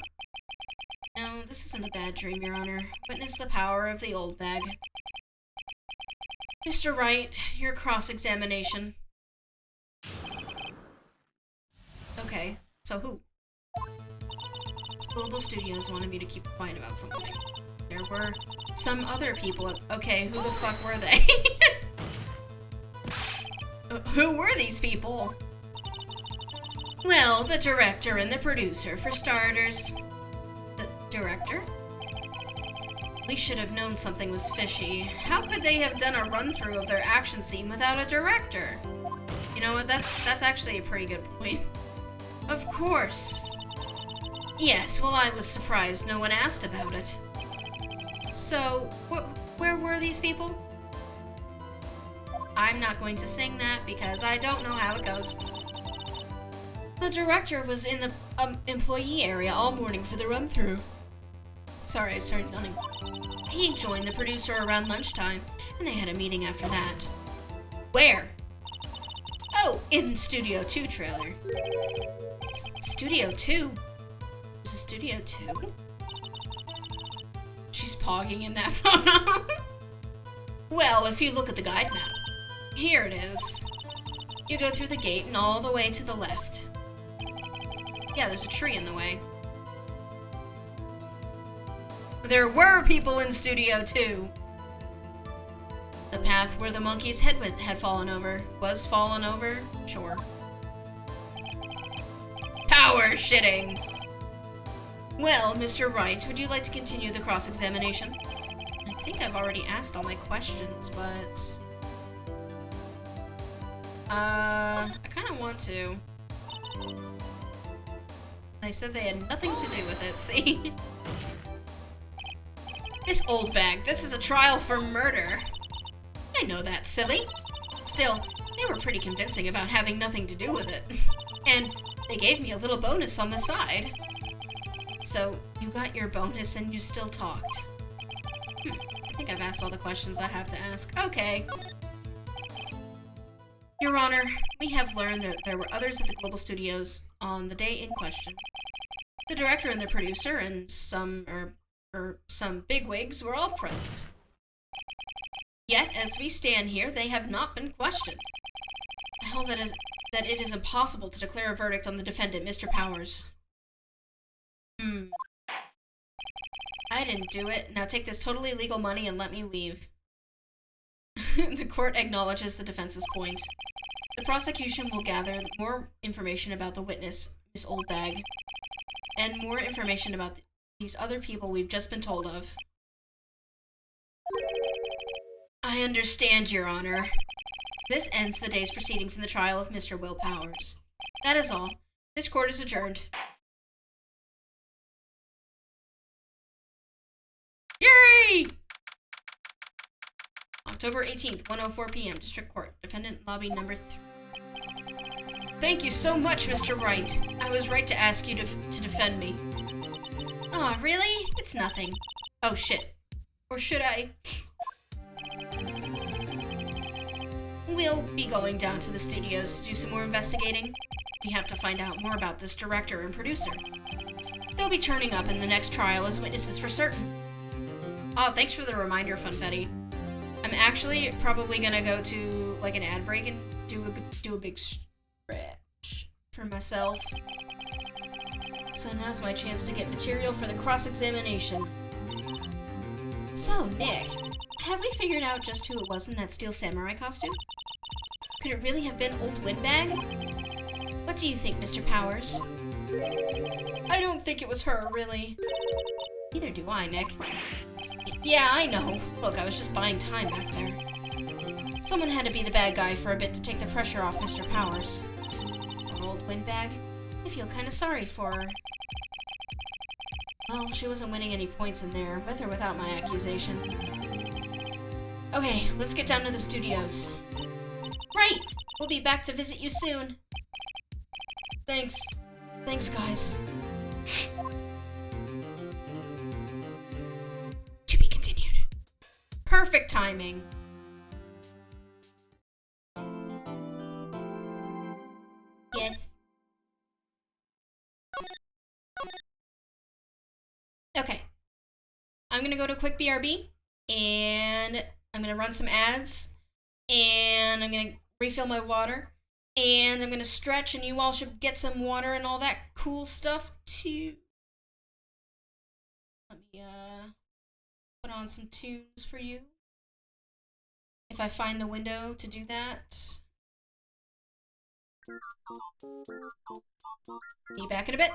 No, this isn't a bad dream, Your Honor. Witness the power of the Oldbag. Mr. Wright, your cross-examination. Okay, so who? Global Studios wanted me to keep quiet about something. There were some other people. Okay, who the fuck were they? Who were these people? Well, the director and the producer, for starters. The director? We should have known something was fishy. How could they have done a run-through of their action scene without a director? You know what, that's actually a pretty good point. Of course. Yes, well, I was surprised no one asked about it. So, where were these people? I'm not going to sing that because I don't know how it goes. The director was in the employee area all morning for the run-through. Sorry, I started yawning. He joined the producer around lunchtime, and they had a meeting after that. Where? Oh, in Studio 2 trailer. Studio 2? Is it Studio 2? She's pogging in that photo. Well, if you look at the guide map, here it is. You go through the gate and all the way to the left. Yeah, there's a tree in the way. There were people in Studio 2. The path where the monkey's head had fallen over. Was fallen over? Sure. Power shitting! Well, Mr. Wright, would you like to continue the cross-examination? I think I've already asked all my questions, but... I kind of want to. They said they had nothing to do with it, see? Miss Oldbag, this is a trial for murder. I know that, silly. Still, they were pretty convincing about having nothing to do with it. And they gave me a little bonus on the side. So, you got your bonus and you still talked. I think I've asked all the questions I have to ask. Okay. Your Honor, we have learned that there were others at the Global Studios on the day in question. The director and the producer and some bigwigs were all present. Yet, as we stand here, they have not been questioned. I hold that it is impossible to declare a verdict on the defendant, Mr. Powers. I didn't do it. Now take this totally legal money and let me leave. The court acknowledges the defense's point. The prosecution will gather more information about the witness, Miss Oldbag, and more information about these other people we've just been told of. I understand, Your Honor. This ends the day's proceedings in the trial of Mr. Will Powers. That is all. This court is adjourned. Yay! October 18th, 1:04 p.m. District Court. Defendant Lobby number 3. Thank you so much, Mr. Wright. I was right to ask you to defend me. Aw, really? It's nothing. Oh, shit. Or should I? We'll be going down to the studios to do some more investigating. We have to find out more about this director and producer. They'll be turning up in the next trial as witnesses for certain. Oh, thanks for the reminder, Funfetti. I'm actually probably gonna go to like an ad break and do a big stretch for myself. So now's my chance to get material for the cross-examination. So, Nick, have we figured out just who it was in that steel samurai costume? Could it really have been Old Windbag? What do you think, Mr. Powers? I don't think it was her, really. Neither do I, Nick. Yeah, I know. Look, I was just buying time back there. Someone had to be the bad guy for a bit to take the pressure off Mr. Powers. Poor Old Windbag. I feel kind of sorry for her. Well, she wasn't winning any points in there, with or without my accusation. Okay, let's get down to the studios. Right! We'll be back to visit you soon. Thanks. Thanks, guys. To be continued. Perfect timing. Yes. Okay. I'm gonna go to a quick BRB, and I'm gonna run some ads, and I'm gonna refill my water, and I'm gonna stretch, and you all should get some water and all that cool stuff too. Let me put on some tunes for you. If I find the window to do that. Be back in a bit.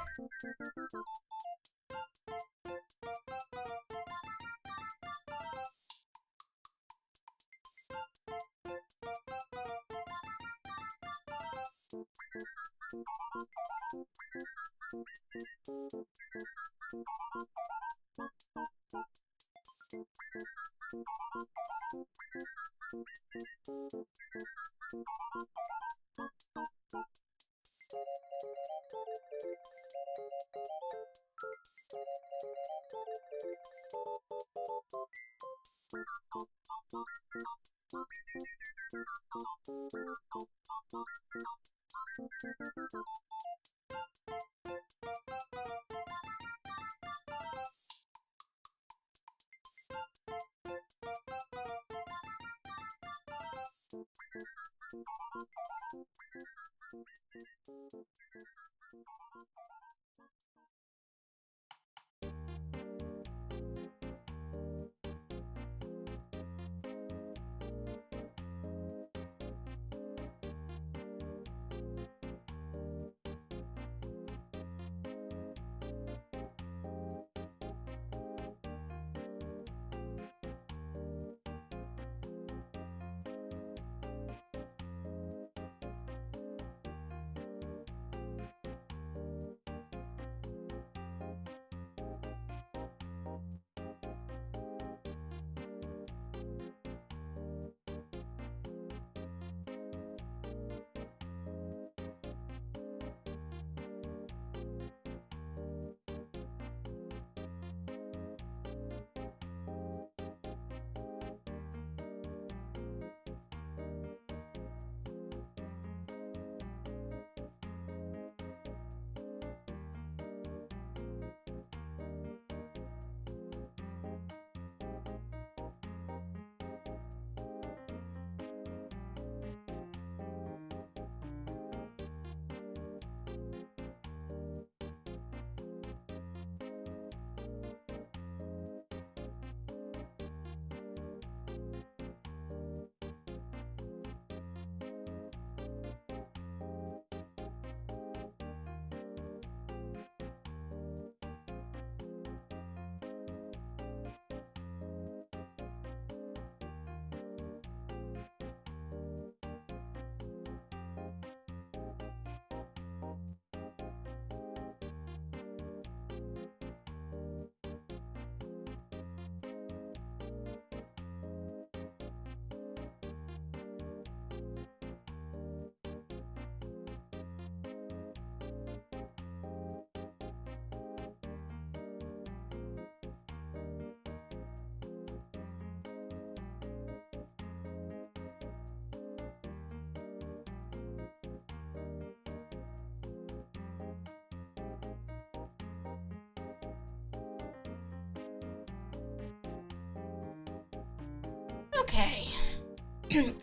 Okay.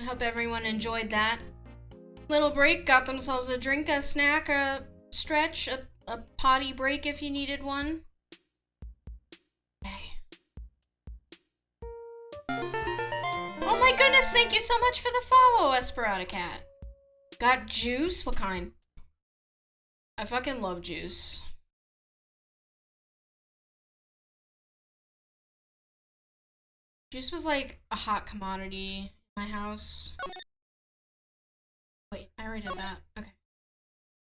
Hope everyone enjoyed that little break. Got themselves a drink, a snack, a stretch, a potty break if you needed one. Okay. Oh my goodness, thank you so much for the follow, Esperata Cat. Got juice? What kind? I fucking love juice. Juice was like a hot commodity in my house. Wait, I already did that. Okay.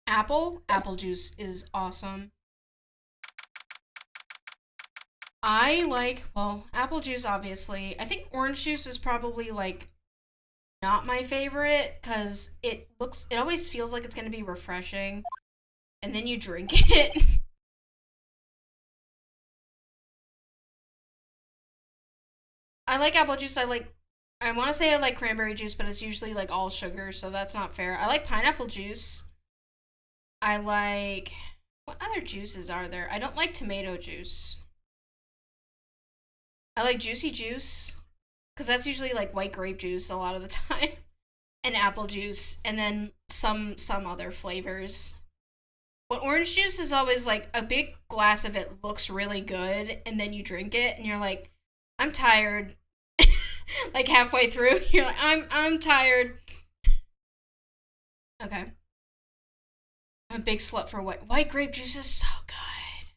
Apple juice is awesome. I like, well, apple juice obviously. I think orange juice is probably like not my favorite because it always feels like it's gonna be refreshing and then you drink it. I like apple juice. I want to say I like cranberry juice, but it's usually like all sugar, so that's not fair. I like pineapple juice. I like, what other juices are there? I don't like tomato juice. I like juicy juice, because that's usually like white grape juice a lot of the time, and apple juice, and then some other flavors. But orange juice is always like a big glass of it looks really good, and then you drink it, and you're like, I'm tired. Like halfway through, you're like, I'm tired. Okay. I'm a big slut for white grape juice is so good.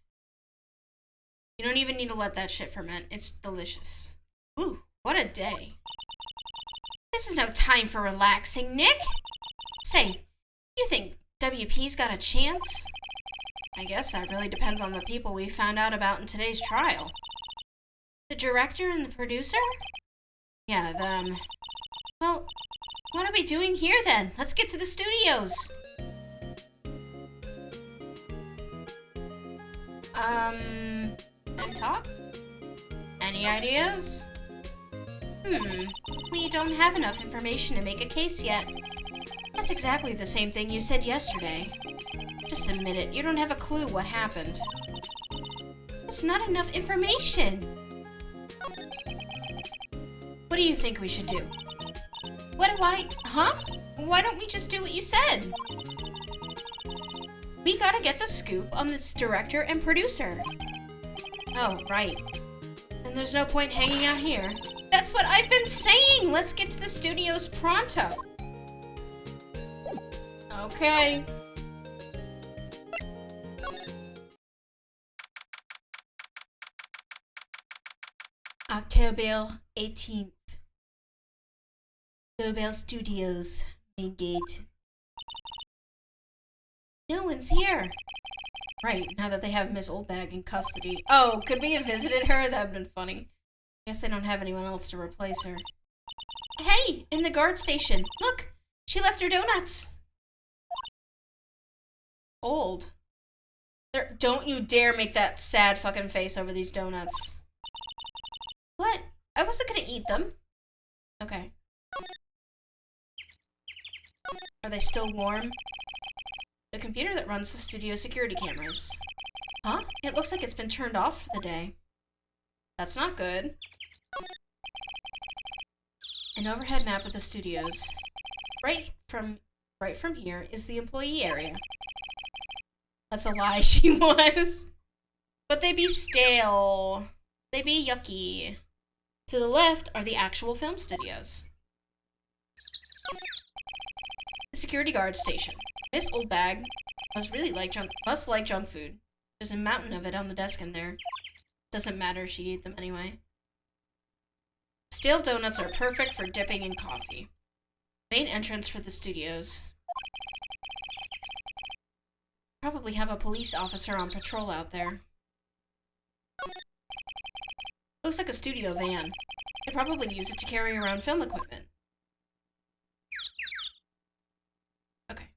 You don't even need to let that shit ferment. It's delicious. Ooh, what a day. This is no time for relaxing, Nick. Say, you think WP's got a chance? I guess that really depends on the people we found out about in today's trial. The director and the producer? Yeah, them. Well, what are we doing here then? Let's get to the studios! And talk? Any ideas? We don't have enough information to make a case yet. That's exactly the same thing you said yesterday. Just admit it, you don't have a clue what happened. There's not enough information! What do you think we should do? Huh? Why don't we just do what you said? We gotta get the scoop on this director and producer. Oh, right. Then there's no point hanging out here. That's what I've been saying! Let's get to the studios pronto! Okay. October 18th. Global Studios, main gate. No one's here. Right, now that they have Miss Oldbag in custody. Oh, could we have visited her? That'd been funny. Guess they don't have anyone else to replace her. Hey, in the guard station. Look, she left her donuts. Old. Don't you dare make that sad fucking face over these donuts. What? I wasn't gonna eat them. Okay. Are they still warm? The computer that runs the studio security cameras. Huh? It looks like it's been turned off for the day. That's not good. An overhead map of the studios. Right from here is the employee area. That's a lie, she was. But they be stale. They be yucky. To the left are the actual film studios. The security guard station. Miss Oldbag must like junk food. There's a mountain of it on the desk in there. Doesn't matter, she'd eat them anyway. Stale donuts are perfect for dipping in coffee. Main entrance for the studios. Probably have a police officer on patrol out there. Looks like a studio van. They probably use it to carry around film equipment. Okay.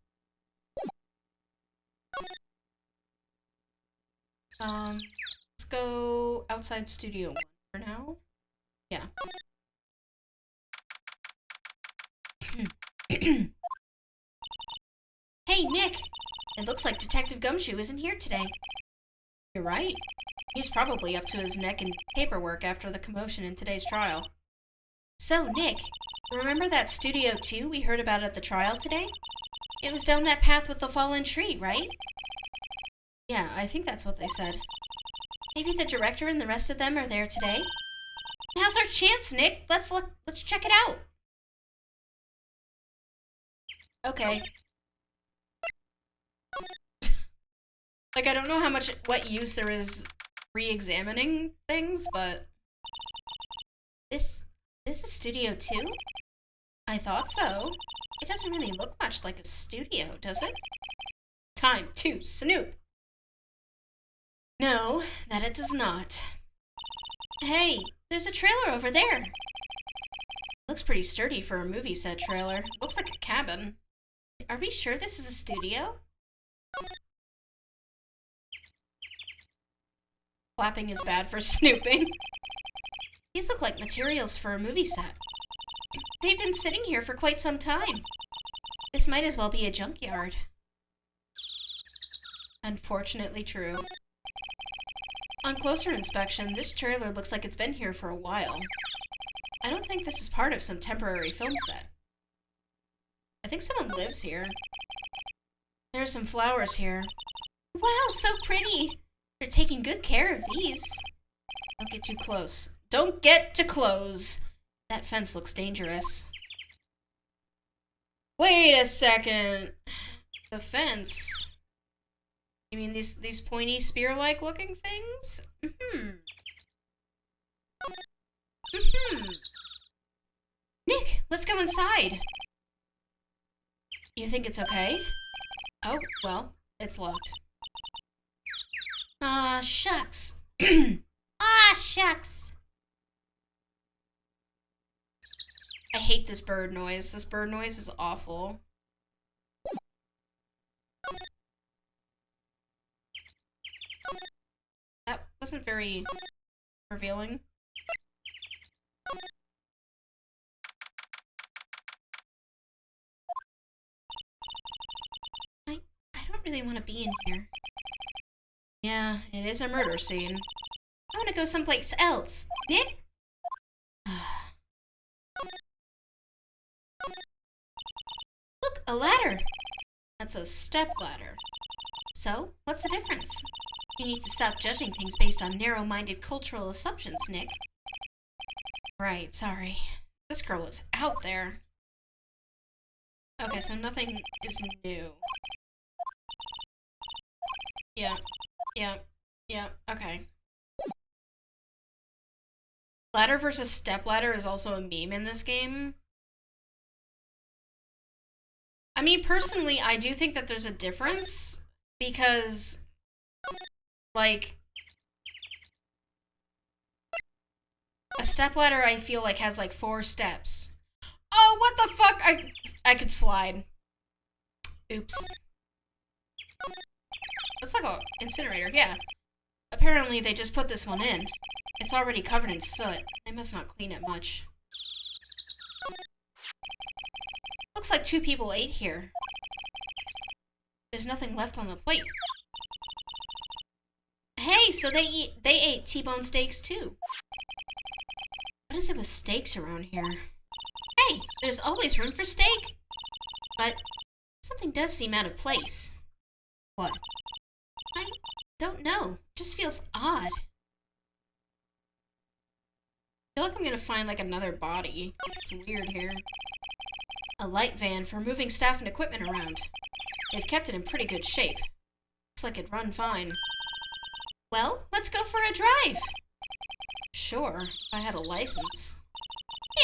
Let's go outside studio 1 for now. Yeah. Hey, Nick! It looks like Detective Gumshoe isn't here today. You're right. He's probably up to his neck in paperwork after the commotion in today's trial. So, Nick, remember that Studio 2 we heard about at the trial today? It was down that path with the fallen tree, right? Yeah, I think that's what they said. Maybe the director and the rest of them are there today? Now's our chance, Nick! Let's check it out! Okay. Like, I don't know what use there is re-examining things, but... This is Studio 2? I thought so. It doesn't really look much like a studio, does it? Time to snoop! No, that it does not. Hey, there's a trailer over there! Looks pretty sturdy for a movie set trailer. Looks like a cabin. Are we sure this is a studio? Clapping is bad for snooping. These look like materials for a movie set. They've been sitting here for quite some time. This might as well be a junkyard. Unfortunately true. On closer inspection, this trailer looks like it's been here for a while. I don't think this is part of some temporary film set. I think someone lives here. There are some flowers here. Wow, so pretty! They're taking good care of these. Don't get too close. Don't get too close! That fence looks dangerous. Wait a second. The fence? You mean these pointy spear-like looking things? Nick, let's go inside. You think it's okay? Oh, well, it's locked. Shucks. Shucks. I hate this bird noise. This bird noise is awful. That wasn't very revealing. I don't really want to be in here. Yeah, it is a murder scene. I want to go someplace else. Nick? Look, a ladder. That's a step ladder. So, what's the difference? You need to stop judging things based on narrow-minded cultural assumptions, Nick. Right, sorry. This girl is out there. Okay, so nothing is new. Yeah, okay. Ladder versus stepladder is also a meme in this game. I mean, personally, I do think that there's a difference, because, like, a stepladder I feel like has like 4 steps. Oh, what the fuck? I could slide. Oops. That's like a incinerator, yeah. Apparently they just put this one in. It's already covered in soot. They must not clean it much. Looks like 2 people ate here. There's nothing left on the plate. Hey, so they ate T-bone steaks too. What is it with steaks around here? Hey, there's always room for steak. But something does seem out of place. What? I don't know. It just feels odd. I feel like I'm gonna find like another body. It's weird here. A light van for moving staff and equipment around. They've kept it in pretty good shape. Looks like it'd run fine. Well, let's go for a drive. Sure, if I had a license.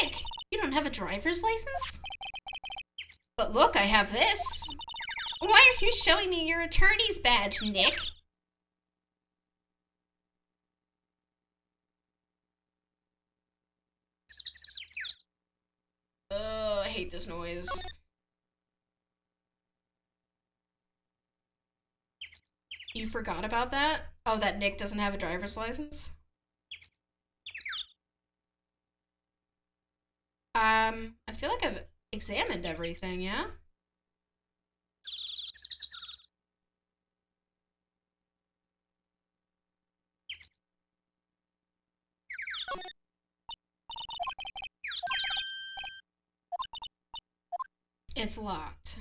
Nick, you don't have a driver's license? But look, I have this. Why are you showing me your attorney's badge, Nick? I hate this noise. You forgot about that? Oh, that Nick doesn't have a driver's license? I feel like I've examined everything, yeah? It's locked.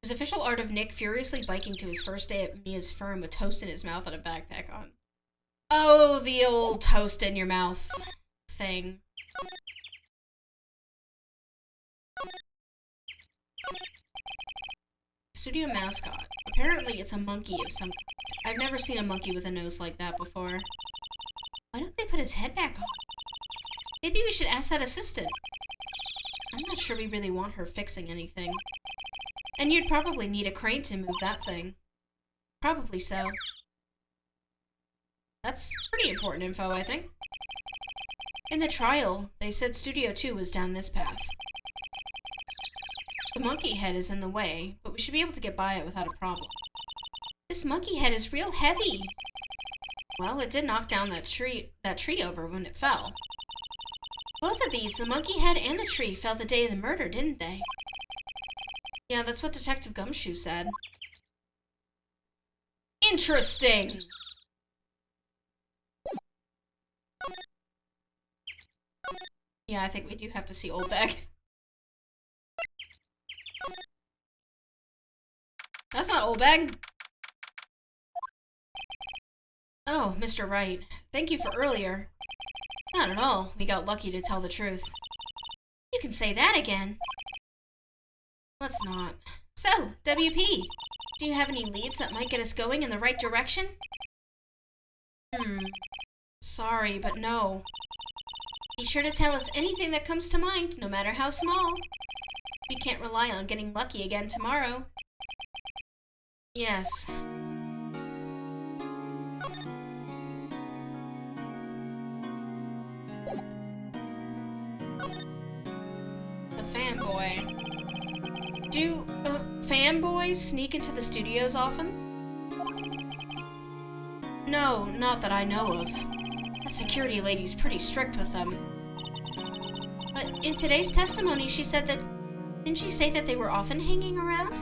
There's official art of Nick furiously biking to his first day at Mia's firm with toast in his mouth and a backpack on. Oh, the old toast in your mouth thing. Studio mascot. Apparently it's a monkey of some kind. I've never seen a monkey with a nose like that before. Why don't they put his head back on? Maybe we should ask that assistant. I'm not sure we really want her fixing anything. And you'd probably need a crane to move that thing. Probably so. That's pretty important info, I think. In the trial, they said Studio 2 was down this path. The monkey head is in the way, but we should be able to get by it without a problem. This monkey head is real heavy. Well, it did knock down that tree over when it fell. Both of these, the monkey head and the tree, fell the day of the murder, didn't they? Yeah, that's what Detective Gumshoe said. Interesting! Yeah, I think we do have to see Old Bag. That's not Old Bag. Oh, Mr. Wright. Thank you for earlier. Not at all. We got lucky, to tell the truth. You can say that again. Let's not. So, WP, do you have any leads that might get us going in the right direction? Sorry, but no. Be sure to tell us anything that comes to mind, no matter how small. We can't rely on getting lucky again tomorrow. Yes. fanboy. Do fanboys sneak into the studios often? No, not that I know of. That security lady's pretty strict with them. But in today's testimony, she said that... Didn't she say that they were often hanging around?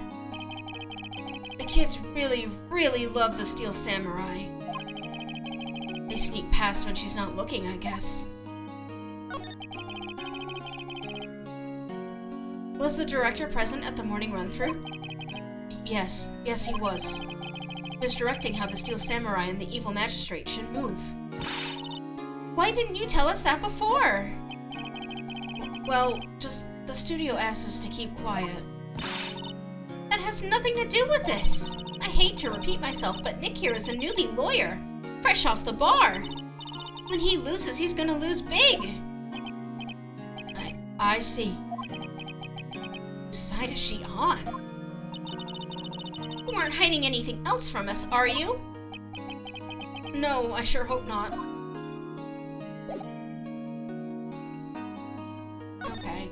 The kids really, really love the Steel Samurai. They sneak past when she's not looking, I guess. Was the director present at the morning run-through? Yes, he was. He was directing how the Steel Samurai and the evil magistrate should move. Why didn't you tell us that before? Well, just the studio asked us to keep quiet. That has nothing to do with this. I hate to repeat myself, but Nick here is a newbie lawyer, fresh off the bar. When he loses, he's gonna lose big. I see. Whose side is she on? You aren't hiding anything else from us, are you? No, I sure hope not. Okay.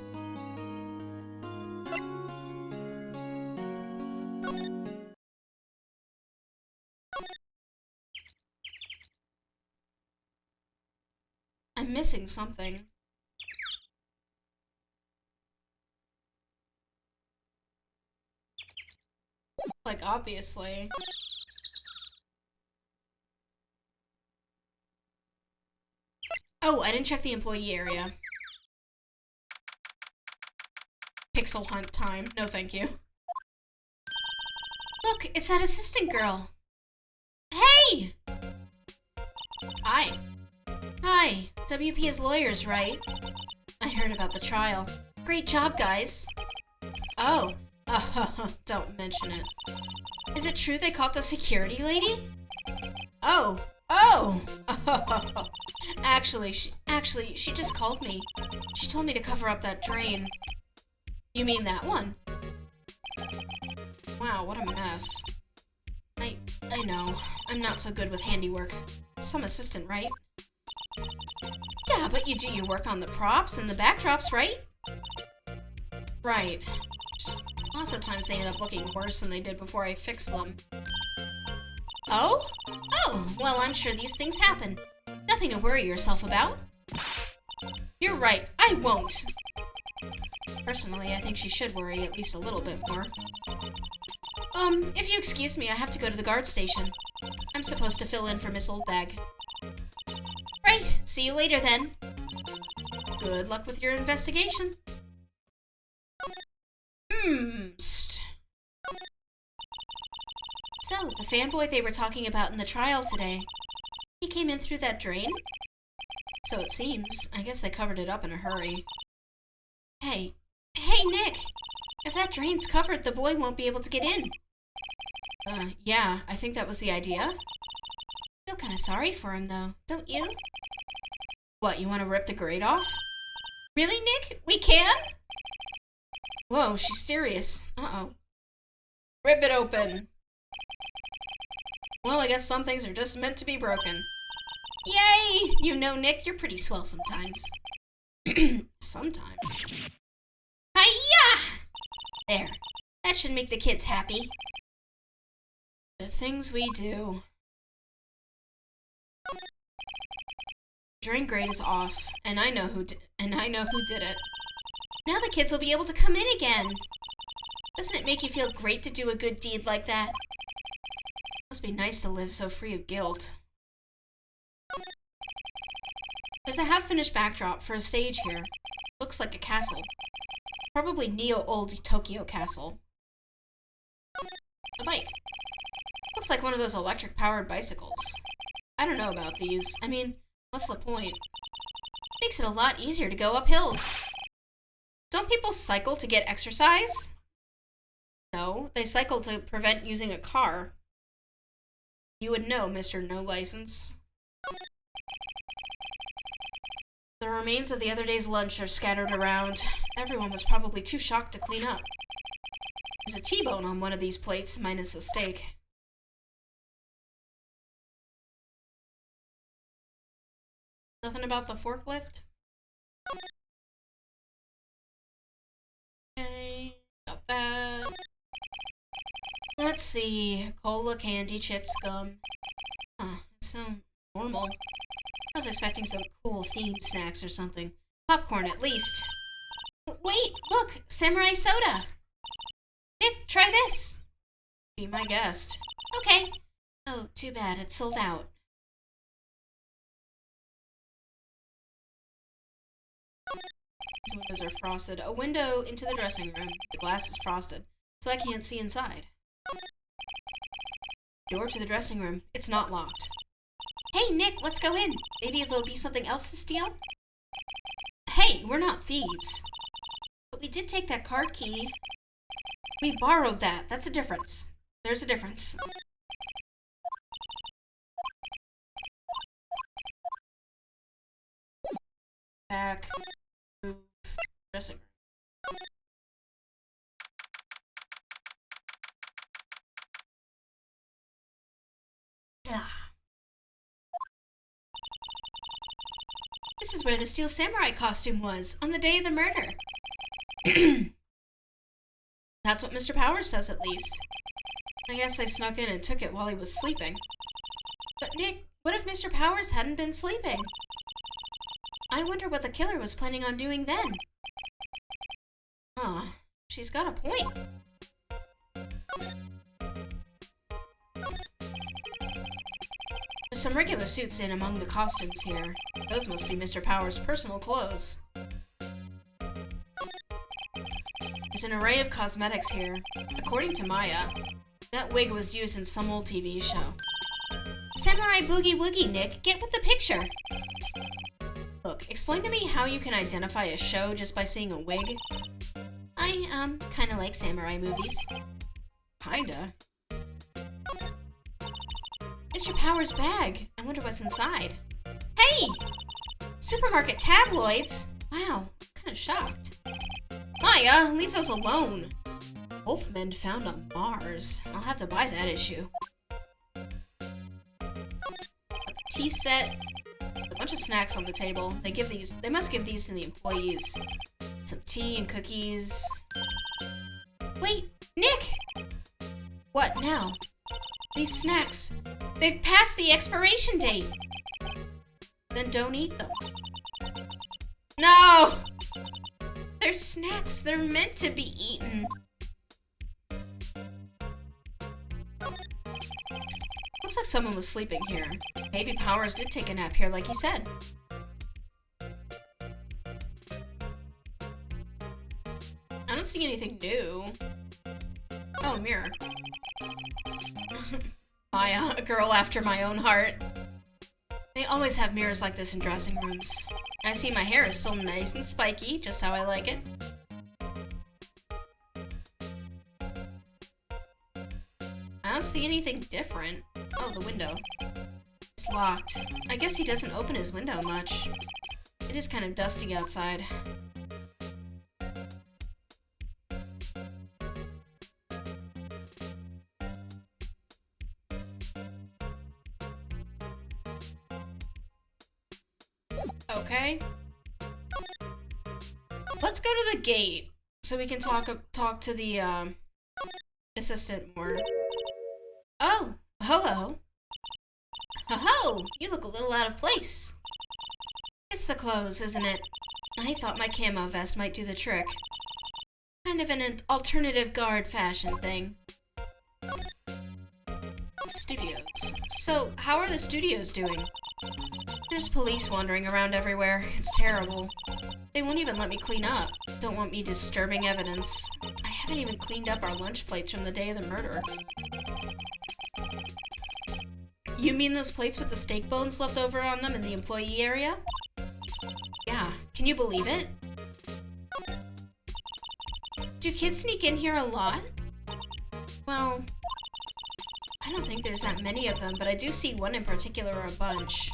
I'm missing something. Like, obviously. Oh, I didn't check the employee area. Pixel hunt time. No, thank you. Look, it's that assistant girl. Hey! Hi. Hi. WP is lawyers, right? I heard about the trial. Great job, guys. Oh. Don't mention it. Is it true they caught the security lady? Oh. Actually, she just called me. She told me to cover up that drain. You mean that one? Wow, what a mess. I know. I'm not so good with handiwork. Some assistant, right? Yeah, but you do your work on the props and the backdrops, right? Right. Just lots of times they end up looking worse than they did before I fixed them. Oh? Oh, well, I'm sure these things happen. Nothing to worry yourself about. You're right, I won't. Personally, I think she should worry at least a little bit more. If you excuse me, I have to go to the guard station. I'm supposed to fill in for Miss Oldbag. Right, see you later then. Good luck with your investigation. So, the fanboy they were talking about in the trial today. He came in through that drain? So it seems. I guess they covered it up in a hurry. Hey, Nick! If that drain's covered, the boy won't be able to get in. Yeah, I think that was the idea. I feel kinda sorry for him, though, don't you? What, you want to rip the grate off? Really, Nick? We can? Whoa, she's serious. Uh-oh. Rip it open. Well, I guess some things are just meant to be broken. Yay! You know, Nick, you're pretty swell sometimes. Sometimes. Hi-ya! There. That should make the kids happy. The things we do. Drain grate is off, and I know who did it. Now the kids will be able to come in again. Doesn't it make you feel great to do a good deed like that? Must be nice to live so free of guilt. There's a half-finished backdrop for a stage here. Looks like a castle. Probably Neo-Old Tokyo Castle. A bike. Looks like one of those electric-powered bicycles. I don't know about these. I mean, what's the point? Makes it a lot easier to go up hills. Don't people cycle to get exercise? No, they cycle to prevent using a car. You would know, Mr. No License. The remains of the other day's lunch are scattered around. Everyone was probably too shocked to clean up. There's a T-bone on one of these plates, minus the steak. Nothing about the forklift? about that. Let's see. Cola, candy, chips, gum. Huh, so normal. I was expecting some cool themed snacks or something. Popcorn, at least. Wait, look! Samurai soda! Nick, try this! Be my guest. Okay. Oh, too bad. It's sold out. These windows are frosted. A window into the dressing room. The glass is frosted, so I can't see inside. Door to the dressing room. It's not locked. Hey, Nick, let's go in. Maybe there'll be something else to steal? Hey, we're not thieves. But we did take that card key. We borrowed that. That's a difference. There's a difference. Back. Move. Dressing room. Yeah. This is where the Steel Samurai costume was, on the day of the murder. That's what Mr. Powers says, at least. I guess I snuck in and took it while he was sleeping. But Nick, what if Mr. Powers hadn't been sleeping? I wonder what the killer was planning on doing then. Huh, she's got a point. There's some regular suits in among the costumes here. Those must be Mr. Powers' personal clothes. There's an array of cosmetics here. According to Maya, that wig was used in some old TV show. Samurai Boogie Woogie, Nick, get with the picture! Look, explain to me how you can identify a show just by seeing a wig. I, kinda like samurai movies. Kinda. Mr. Powers' bag. I wonder what's inside. Hey! Supermarket tabloids? Wow, I'm kinda shocked. Maya, leave those alone. Wolfmen found on Mars. I'll have to buy that issue. A tea set. A bunch of snacks on the table. They must give these to the employees. Some tea and cookies. Wait, Nick! What now? These snacks. They've passed the expiration date. Then don't eat them. No! They're snacks. They're meant to be eaten. Looks like someone was sleeping here. Maybe Powers did take a nap here like he said. I don't see anything new. Oh, mirror. Maya, a girl after my own heart. They always have mirrors like this in dressing rooms. I see my hair is still nice and spiky, just how I like it. I don't see anything different. Oh, the window. It's locked. I guess he doesn't open his window much. It is kind of dusty outside. Okay. Let's go to the gate so we can talk to the assistant more. Oh, hello. Ho-ho! You look a little out of place. It's the clothes, isn't it? I thought my camo vest might do the trick. Kind of an alternative guard fashion thing. Studios. So, how are the studios doing? There's police wandering around everywhere. It's terrible. They won't even let me clean up. Don't want me disturbing evidence. I haven't even cleaned up our lunch plates from the day of the murder. You mean those plates with the steak bones left over on them in the employee area? Yeah, can you believe it? Do kids sneak in here a lot? Well, I don't think there's that many of them, but I do see one in particular a bunch.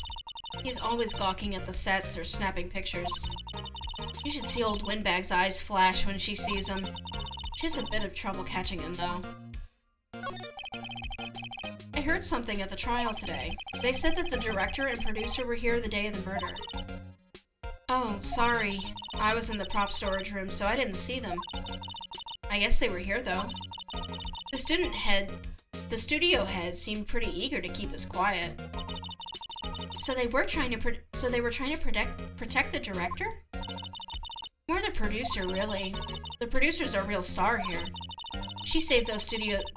He's always gawking at the sets or snapping pictures. You should see old Windbag's eyes flash when she sees him. She has a bit of trouble catching him, though. I heard something at the trial today. They said that the director and producer were here the day of the murder. Oh, sorry. I was in the prop storage room, so I didn't see them. I guess they were here, though. The studio head seemed pretty eager to keep us quiet. So they were trying to protect the director? More the producer, really. The producer's our real star here. She saved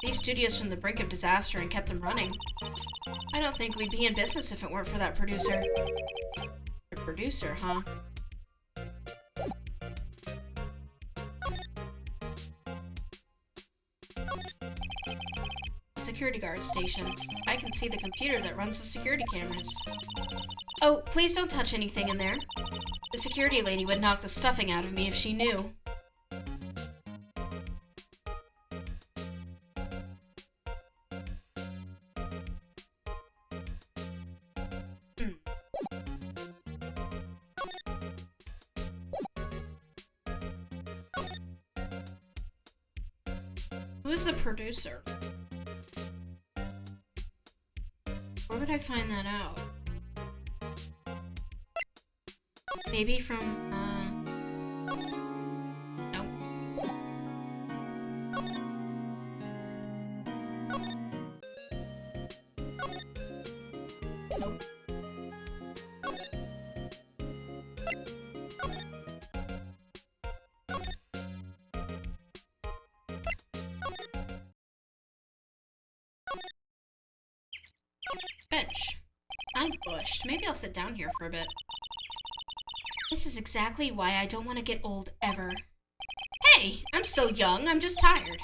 these studios from the brink of disaster and kept them running. I don't think we'd be in business if it weren't for that producer. The producer, huh? Security guard station. I can see the computer that runs the security cameras. Oh, please don't touch anything in there. The security lady would knock the stuffing out of me if she knew. Who's the producer? Where would I find that out? Maybe from, no. Nope. Bench. I'm bushed. Maybe I'll sit down here for a bit. This is exactly why I don't want to get old ever. Hey, I'm still young. I'm just tired.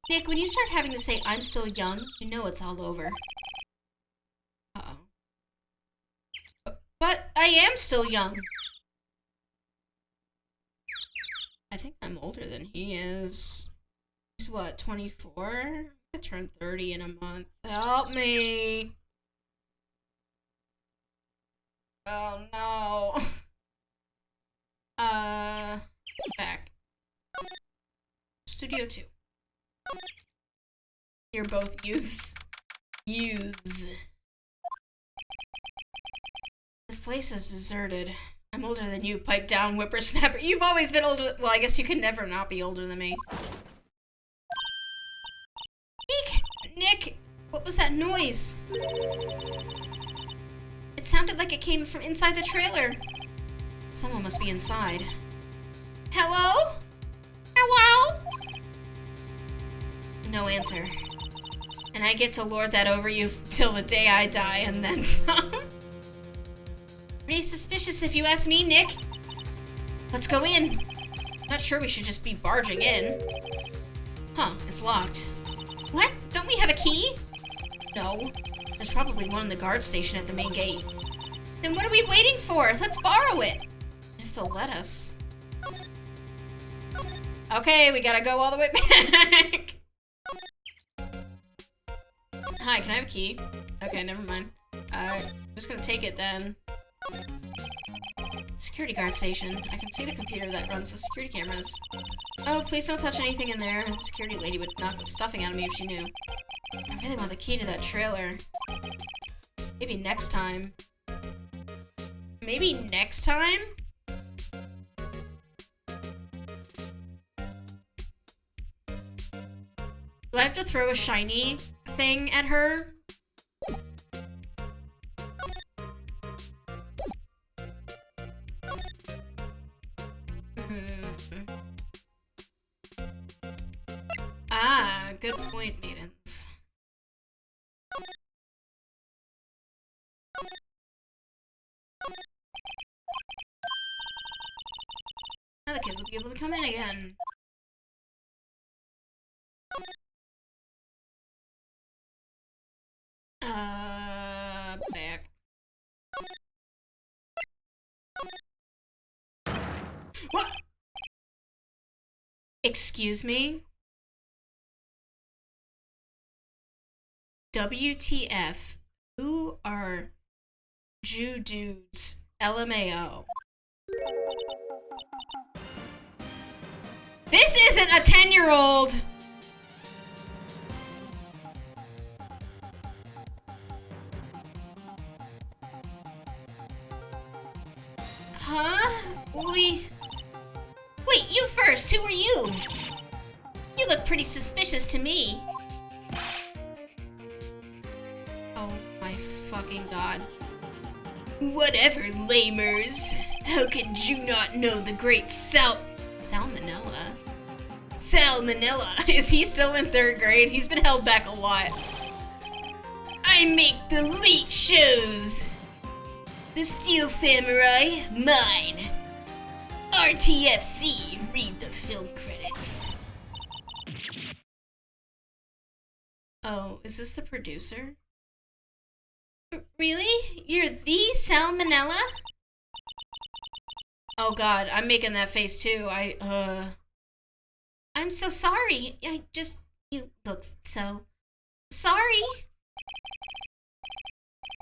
Nick, when you start having to say I'm still young, you know it's all over. Uh-oh. But I am still young. I think I'm older than he is. He's what, 24? I turn 30 in a month. Help me! Oh no. Back. Studio 2. You're both youths. Youths. This place is deserted. I'm older than you, pipe down, whippersnapper. You've always been older. Well, I guess you can never not be older than me. Nick! What was that noise? It sounded like it came from inside the trailer. Someone must be inside. Hello? Hello? No answer. And I get to lord that over you till the day I die and then some. Pretty suspicious if you ask me, Nick. Let's go in. Not sure we should just be barging in. Huh, it's locked. What? Don't we have a key? No. There's probably one in the guard station at the main gate. Then what are we waiting for? Let's borrow it. If they'll let us. Okay, we gotta go all the way back. Hi, can I have a key? Okay, never mind. I'm just gonna take it then. Security guard station. I can see the computer that runs the security cameras. Oh, please don't touch anything in there. The security lady would knock the stuffing out of me if she knew. I really want the key to that trailer. Maybe next time. Maybe next time? Do I have to throw a shiny thing at her? Ah, good point, maidens. Now the kids will be able to come in again. Back. What? Excuse me? WTF? Who are Jew dudes? LMAO. This isn't a 10-year-old! Huh? Wait, you first! Who are you? look pretty suspicious to me. Oh my fucking god. Whatever, lamers. How could you not know the great Salmonella? Salmonella? Is he still in 3rd grade? He's been held back a lot. I make the late shows. The Steel Samurai, mine. RTFC, read the film credits. Oh, is this the producer? Really? You're the Salmonella? Oh god, I'm making that face too. I'm so sorry. You look so sorry.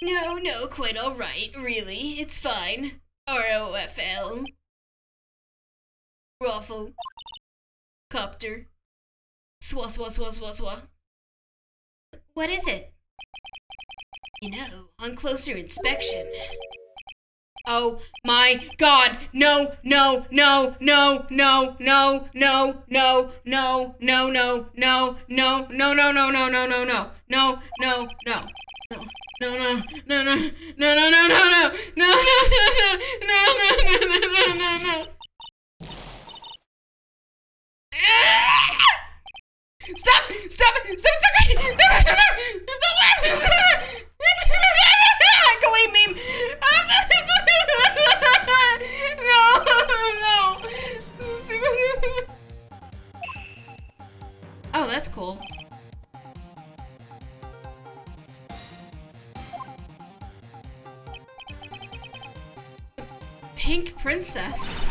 No, quite alright, really. It's fine. ROFL. Ruffle. Copter. Swa. What is it? You know, on closer inspection. Oh my god, no. Stop! Glee meme! No! Oh, that's cool. Pink Princess.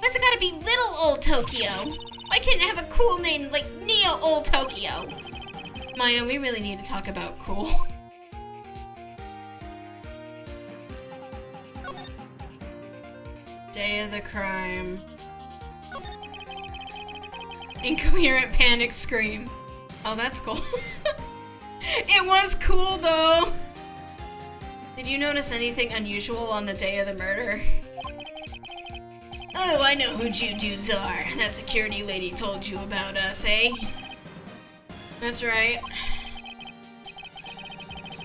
Why's it gotta be Little Old Tokyo? Why can't it have a cool name like Neo Old Tokyo? Maya, we really need to talk about cool. Day of the crime. Incoherent panic scream. Oh, that's cool. It was cool though. Did you notice anything unusual on the day of the murder? Oh, I know who you dudes are. That security lady told you about us, eh? That's right.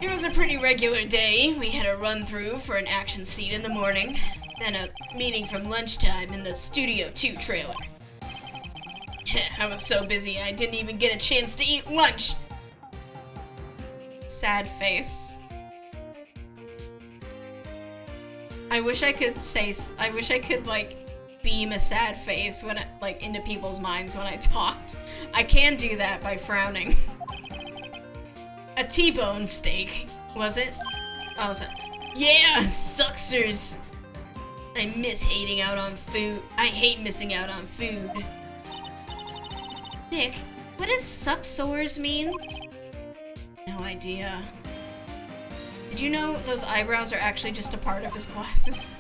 It was a pretty regular day. We had a run-through for an action scene in the morning, then a meeting from lunchtime in the Studio 2 trailer. I was so busy I didn't even get a chance to eat lunch. Sad face. I wish I could like beam a sad face when like into people's minds when I talked. I can do that by frowning. A T-bone steak, was it? Oh, was it? Yeah, sucksers. I miss hating out on food. I hate missing out on food. Nick, what does sucksores mean? No idea. Did you know those eyebrows are actually just a part of his glasses?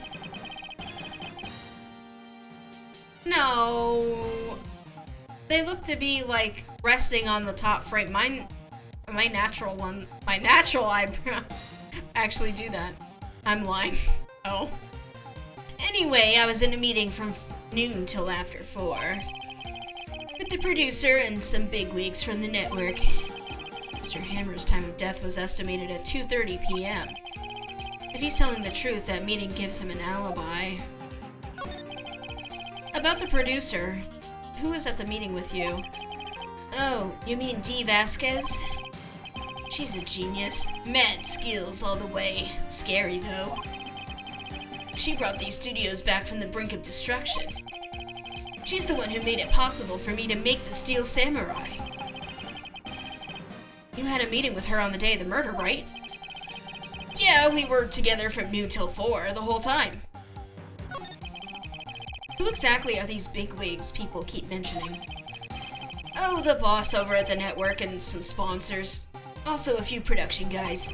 No. They look to be like resting on the top frame. My natural eyebrow actually do that. I'm lying. Oh. Anyway, I was in a meeting from noon till after 4. With the producer and some bigwigs from the network. Mr. Hammer's time of death was estimated at 2:30 p.m. If he's telling the truth, that meeting gives him an alibi. About the producer, who was at the meeting with you? Oh, you mean Dee Vasquez? She's a genius. Mad skills all the way. Scary, though. She brought these studios back from the brink of destruction. She's the one who made it possible for me to make the Steel Samurai. You had a meeting with her on the day of the murder, right? Yeah, we were together from noon till 4 the whole time. Who exactly are these bigwigs people keep mentioning? Oh, the boss over at the network and some sponsors. Also a few production guys.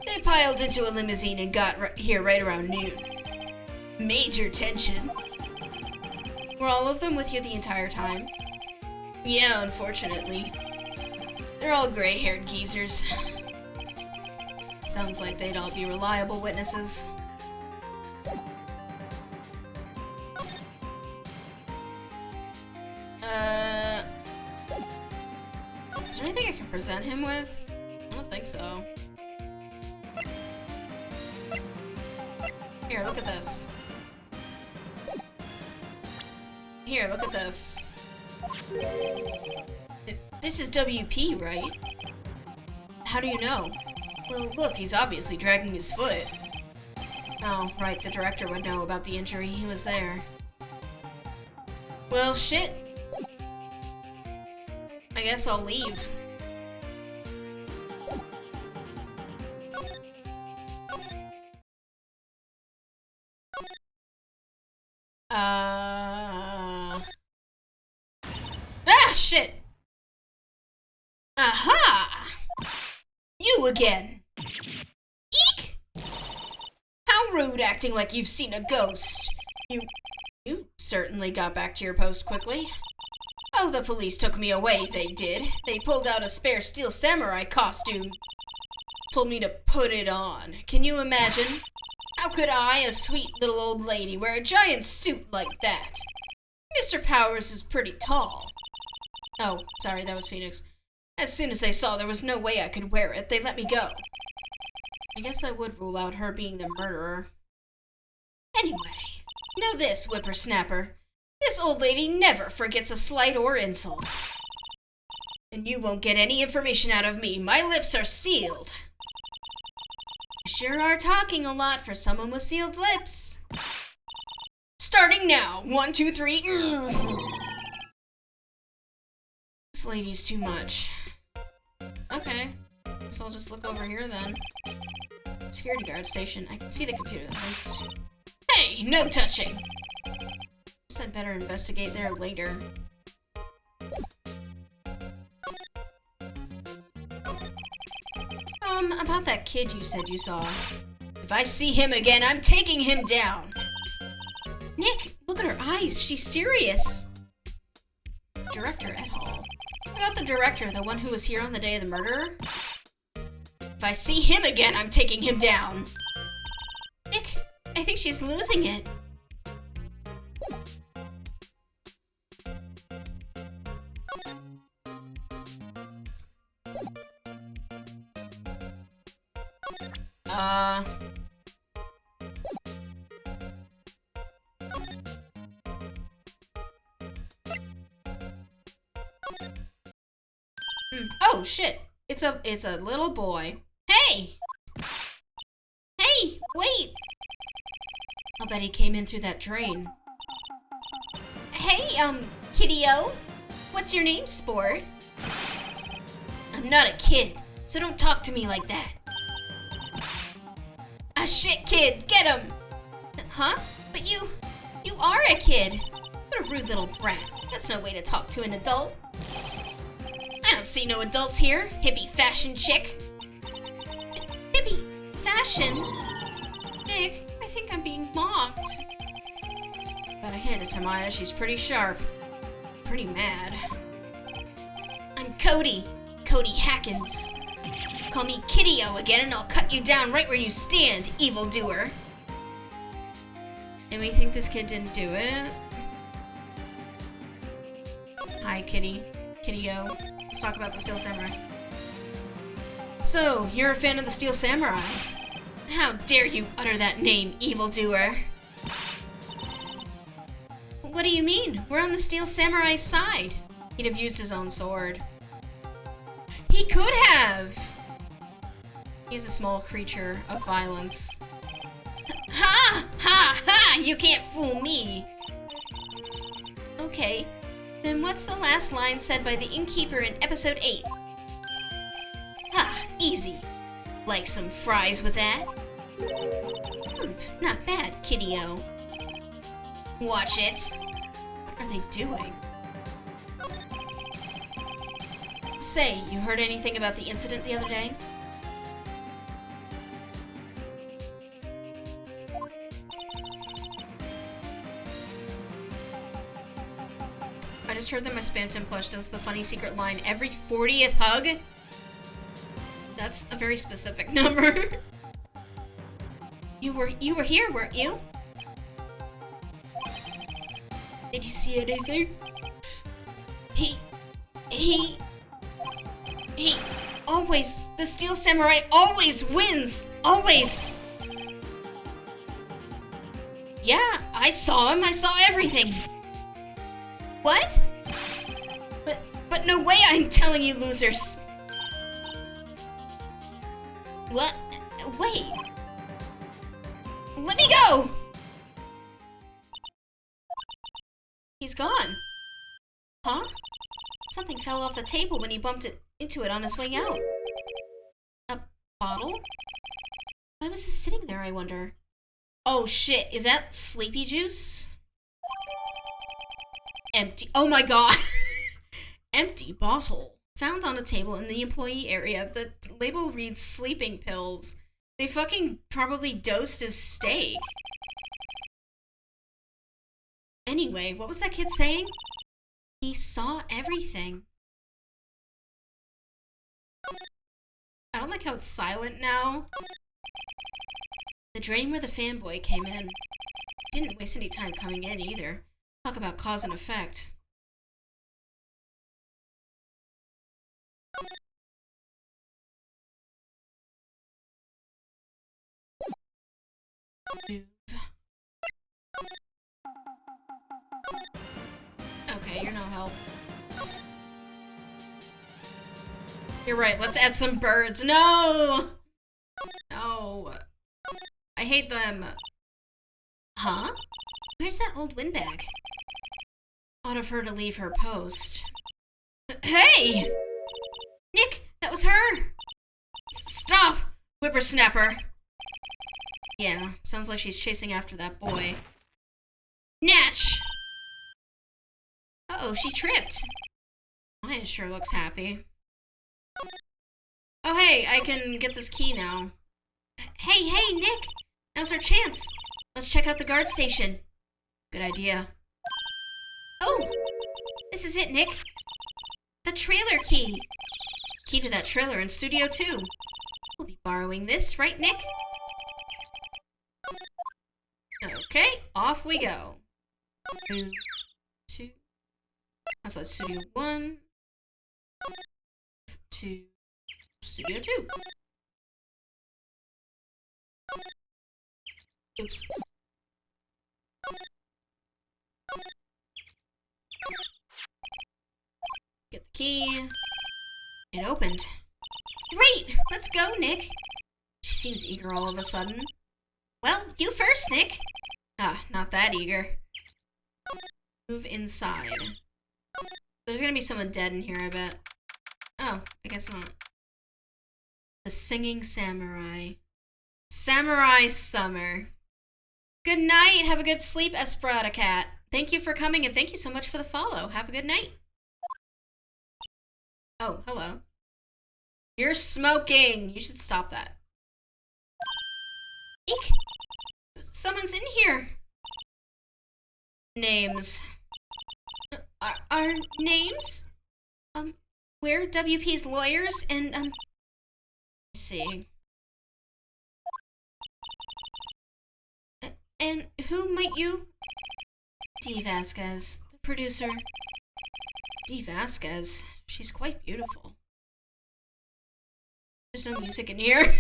They piled into a limousine and got here right around noon. Major tension. Were all of them with you the entire time? Yeah, unfortunately. They're all gray-haired geezers. Sounds like they'd all be reliable witnesses. there anything I can present him with? I don't think so. Here, look at this. Here, look at this. This is WP, right? How do you know? Well, look, he's obviously dragging his foot. Oh, right, the director would know about the injury. He was there. Well, shit. I guess I'll leave. Ah, shit! Aha! You again! Eek! How rude, acting like you've seen a ghost. You certainly got back to your post quickly. Oh, the police took me away, they did. They pulled out a spare steel samurai costume. Told me to put it on. Can you imagine? How could I, a sweet little old lady, wear a giant suit like that? Mr. Powers is pretty tall. Oh, sorry, that was Phoenix. As soon as they saw there was no way I could wear it, they let me go. I guess that would rule out her being the murderer. Anyway, know this, whippersnapper. This old lady never forgets a slight or insult. And you won't get any information out of me. My lips are sealed. You sure are talking a lot for someone with sealed lips. Starting now. 1, 2, 3. This lady's too much. Okay. Guess I'll just look over here then. Security guard station. I can see the computer. Nice. Hey, no touching! Guess I'd better investigate there later. About that kid you said you saw. If I see him again, I'm taking him down! Nick, look at her eyes. She's serious. Director et al. What about the director, the one who was here on the day of the murder? If I see him again, I'm taking him down! Nick, I think she's losing it. Oh shit! It's a little boy. Hey! Hey, wait! I'll bet he came in through that drain. Hey, Kitty-O? What's your name, sport? I'm not a kid, so don't talk to me like that. Ah, shit, kid! Get him! Huh? But you are a kid! What a rude little brat. That's no way to talk to an adult. I don't see no adults here, hippie fashion chick. Hippie fashion? Nick, I think I'm being mocked. Gotta hand it to Maya, she's pretty sharp. Pretty mad. I'm Cody. Cody Hackins. Call me Kitty-O again and I'll cut you down right where you stand, evildoer. And we think this kid didn't do it. Hi, Kitty-O. Let's talk about the Steel Samurai. So, you're a fan of the Steel Samurai. How dare you utter that name, evildoer? What do you mean? We're on the Steel Samurai's side. He'd have used his own sword. He could have! He's a small creature of violence. Ha! Ha! Ha! You can't fool me! Okay. Then what's the last line said by the innkeeper in episode 8? Ha! Easy. Like some fries with that? Not bad, Kitty-O. Watch it. What are they doing? Say, you heard anything about the incident the other day? I just heard that my Spam Tim plush does the funny secret line every 40th hug? That's a very specific number. You were here, weren't you? Did you see anything? He The Steel Samurai always wins! Always! Yeah, I saw him. I saw everything. What? But no way I'm telling you, losers. What? Wait. Let me go! He's gone. Huh? Something fell off the table when he bumped into it on his way out. A bottle? Why was it sitting there, I wonder? Oh shit, is that sleepy juice? Empty. Oh my god! Empty bottle. Found on a table in the employee area. The label reads sleeping pills. They fucking probably dosed his steak. Anyway, what was that kid saying? He saw everything. I don't like how it's silent now. The drain where the fanboy came in. Didn't waste any time coming in either. Talk about cause and effect. Move. Okay, you're no help. You're right, let's add some birds. No! No. I hate them. Huh? Where's that old windbag? Ought of her to leave her post. Hey! Nick, that was her! Stop, whippersnapper! Yeah, sounds like she's chasing after that boy. Natch! Uh-oh, she tripped. Maya sure looks happy. Oh hey, I can get this key now. Hey, Nick! Now's our chance. Let's check out the guard station. Good idea. Oh! This is it, Nick. The trailer key. Key to that trailer in Studio 2. We'll be borrowing this, right, Nick? Okay, off we go. 2. Outside Studio 1. To Studio 2. Oops. Get the key. It opened. Great! Let's go, Nick. She seems eager all of a sudden. Well, you first, Nick. Ah, not that eager. Move inside. There's gonna be someone dead in here, I bet. Oh, I guess not. The Singing Samurai. Samurai Summer. Good night. Have a good sleep, Esperata Cat. Thank you for coming and thank you so much for the follow. Have a good night. Oh, hello. You're smoking. You should stop that. Eek! Someone's in here. Names. Our names? We're WP's lawyers and, let's see. And who might you? Dee Vasquez, the producer. Dee Vasquez. She's quite beautiful. There's no music in here.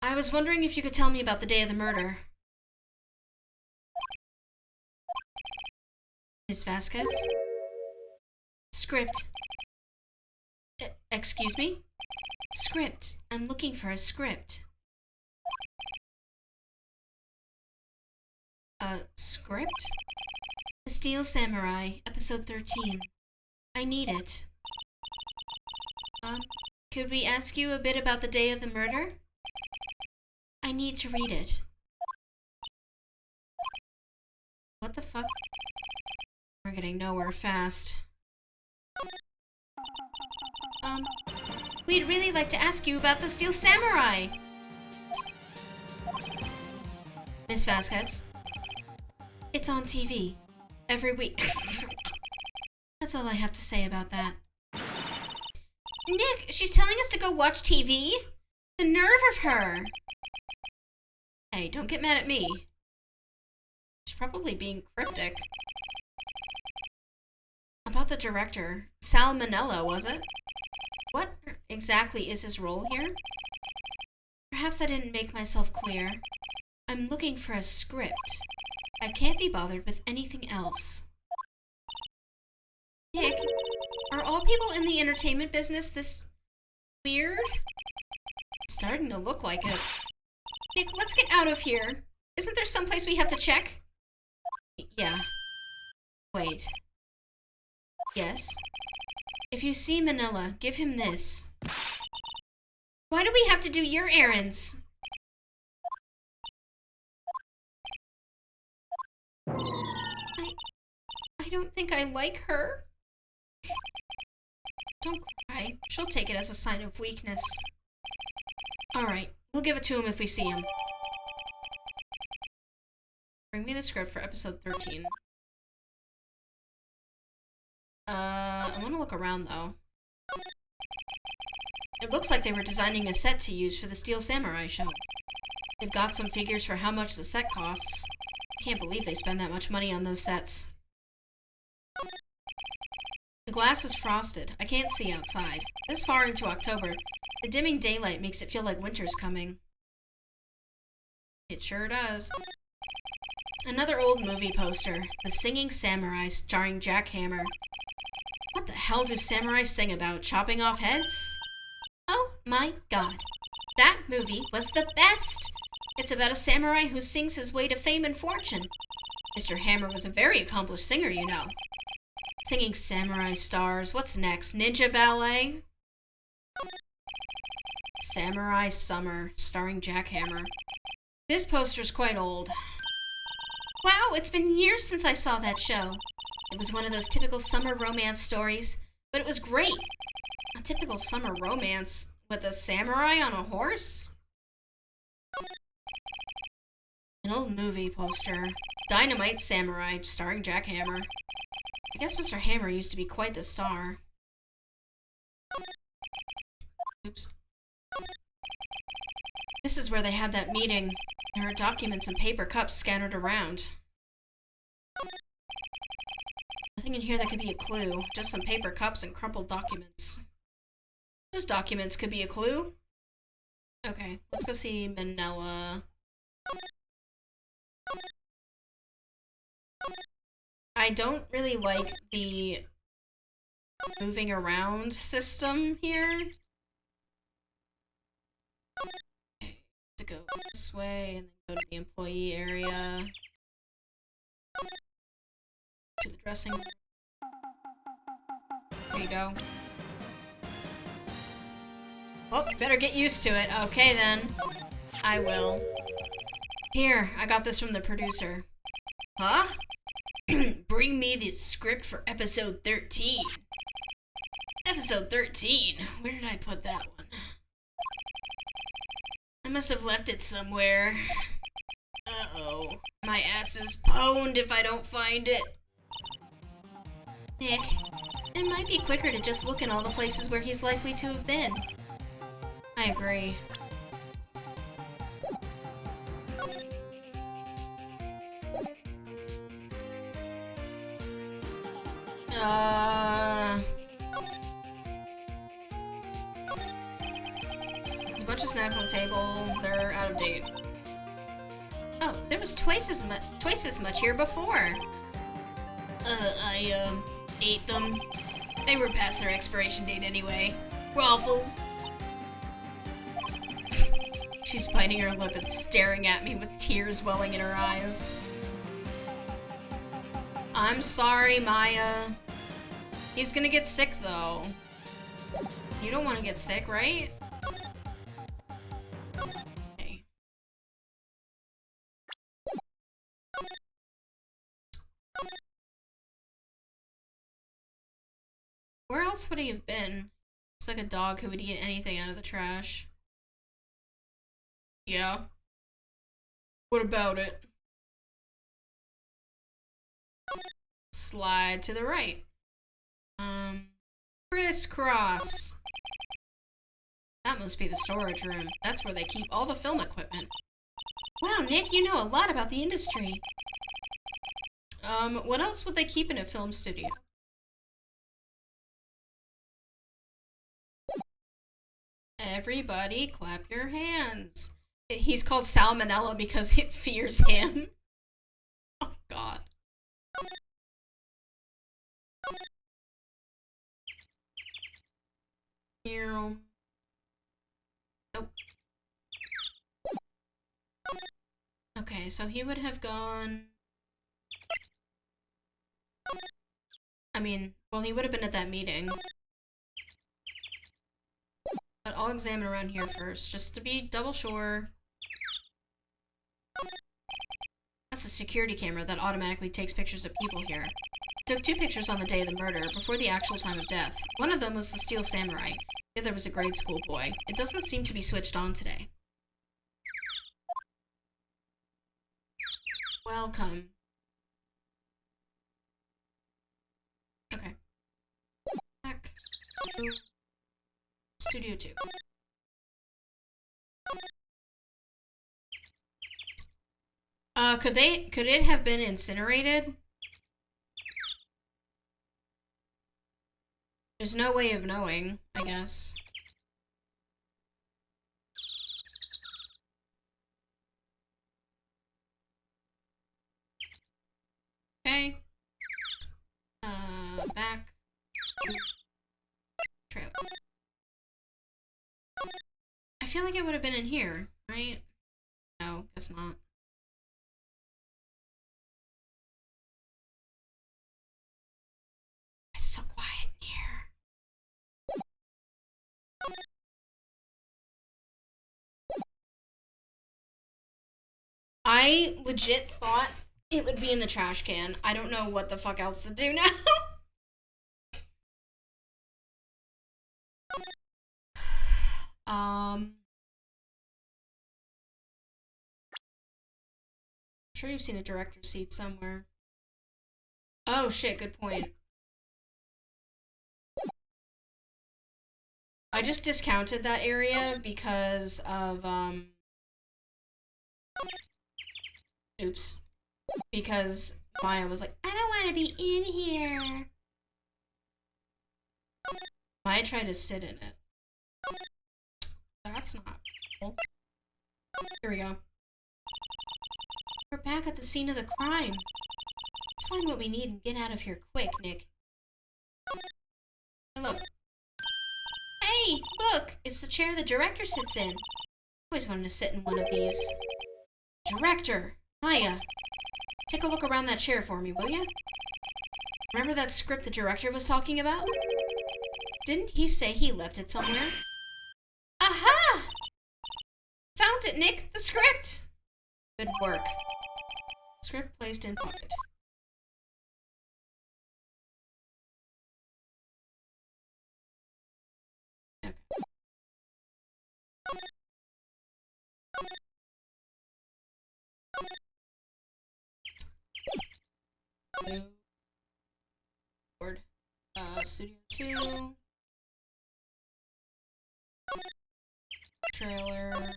I was wondering if you could tell me about the day of the murder. Ms. Vasquez? Script. Excuse me? Script. I'm looking for a script. Script? The Steel Samurai, episode 13. I need it. Could we ask you a bit about the day of the murder? I need to read it. What the fuck? We're getting nowhere fast. We'd really like to ask you about the Steel Samurai! Miss Vasquez? It's on TV. Every week. That's all I have to say about that. Nick, she's telling us to go watch TV? The nerve of her! Hey, don't get mad at me. She's probably being cryptic. About the director. Salmonella, was it? What exactly is his role here? Perhaps I didn't make myself clear. I'm looking for a script. I can't be bothered with anything else. Nick, are all people in the entertainment business this weird? It's starting to look like it. Nick, let's get out of here. Isn't there someplace we have to check? Yeah. Wait. Yes? If you see Manila, give him this. Why do we have to do your errands? I don't think I like her. Don't cry. She'll take it as a sign of weakness. Alright, we'll give it to him if we see him. Bring me the script for episode 13. I want to look around, though. It looks like they were designing a set to use for the Steel Samurai show. They've got some figures for how much the set costs. I can't believe they spend that much money on those sets. The glass is frosted. I can't see outside. This far into October, the dimming daylight makes it feel like winter's coming. It sure does. Another old movie poster. The Singing Samurai, starring Jack Hammer. What the hell do samurai sing about? Chopping off heads? Oh my god. That movie was the best! It's about a samurai who sings his way to fame and fortune. Mr. Hammer was a very accomplished singer, you know. Singing samurai stars. What's next? Ninja ballet? Samurai Summer, starring Jack Hammer. This poster's quite old. Wow, it's been years since I saw that show. It was one of those typical summer romance stories, but it was great. A typical summer romance with a samurai on a horse? An old movie poster. Dynamite Samurai, starring Jack Hammer. I guess Mr. Hammer used to be quite the star. Oops. This is where they had that meeting. There are documents and paper cups scattered around. Nothing in here that could be a clue. Just some paper cups and crumpled documents. Those documents could be a clue. Okay, let's go see Manila. I don't really like the moving around system here. Okay, to go this way and then go to the employee area. To the dressing room. There you go. Well, better get used to it. Okay then. I will. Here, I got this from the producer. Huh? Bring me the script for episode 13. Episode 13? Where did I put that one? I must have left it somewhere. Uh-oh. My ass is pwned if I don't find it. Nick, it might be quicker to just look in all the places where he's likely to have been. I agree. There's a bunch of snacks on the table. They're out of date. Oh, there was twice as much here before. I ate them. They were past their expiration date anyway. Raffle. She's biting her lip and staring at me with tears welling in her eyes. I'm sorry, Maya. He's gonna get sick, though. You don't want to get sick, right? Okay. Where else would he have been? Looks like a dog who would eat anything out of the trash. Yeah. What about it? Slide to the right. Crisscross. That must be the storage room. That's where they keep all the film equipment. Wow, Nick, you know a lot about the industry. What else would they keep in a film studio? Everybody clap your hands. He's called Salmonella because it fears him. Oh, God. Here. Nope. Okay, so he would have gone... I mean, well, he would have been at that meeting. But I'll examine around here first, just to be double sure. That's a security camera that automatically takes pictures of people here. It took 2 pictures on the day of the murder, before the actual time of death. One of them was the Steel Samurai. The other was a grade school boy. It doesn't seem to be switched on today. Welcome. Okay. Back to Studio 2. Could it have been incinerated? There's no way of knowing, I guess. Okay. Back. Trailer. I feel like it would have been in here, right? No, guess not. It's so quiet in here. I legit thought it would be in the trash can. I don't know what the fuck else to do now. I'm sure you've seen a director's seat somewhere. Oh shit, good point. I just discounted that area because of, oops. Because Maya was like, I don't want to be in here. Maya tried to sit in it. That's not cool. Here we go. We're back at the scene of the crime. Let's find what we need and get out of here quick, Nick. Hey, look. Hey, look! It's the chair the director sits in. I always wanted to sit in one of these. Director! Maya! Take a look around that chair for me, will you? Remember that script the director was talking about? Didn't he say he left it somewhere? Aha! Found it, Nick! The script! Good work. Script placed in pocket. Okay. Board. Studio 2. Trailer.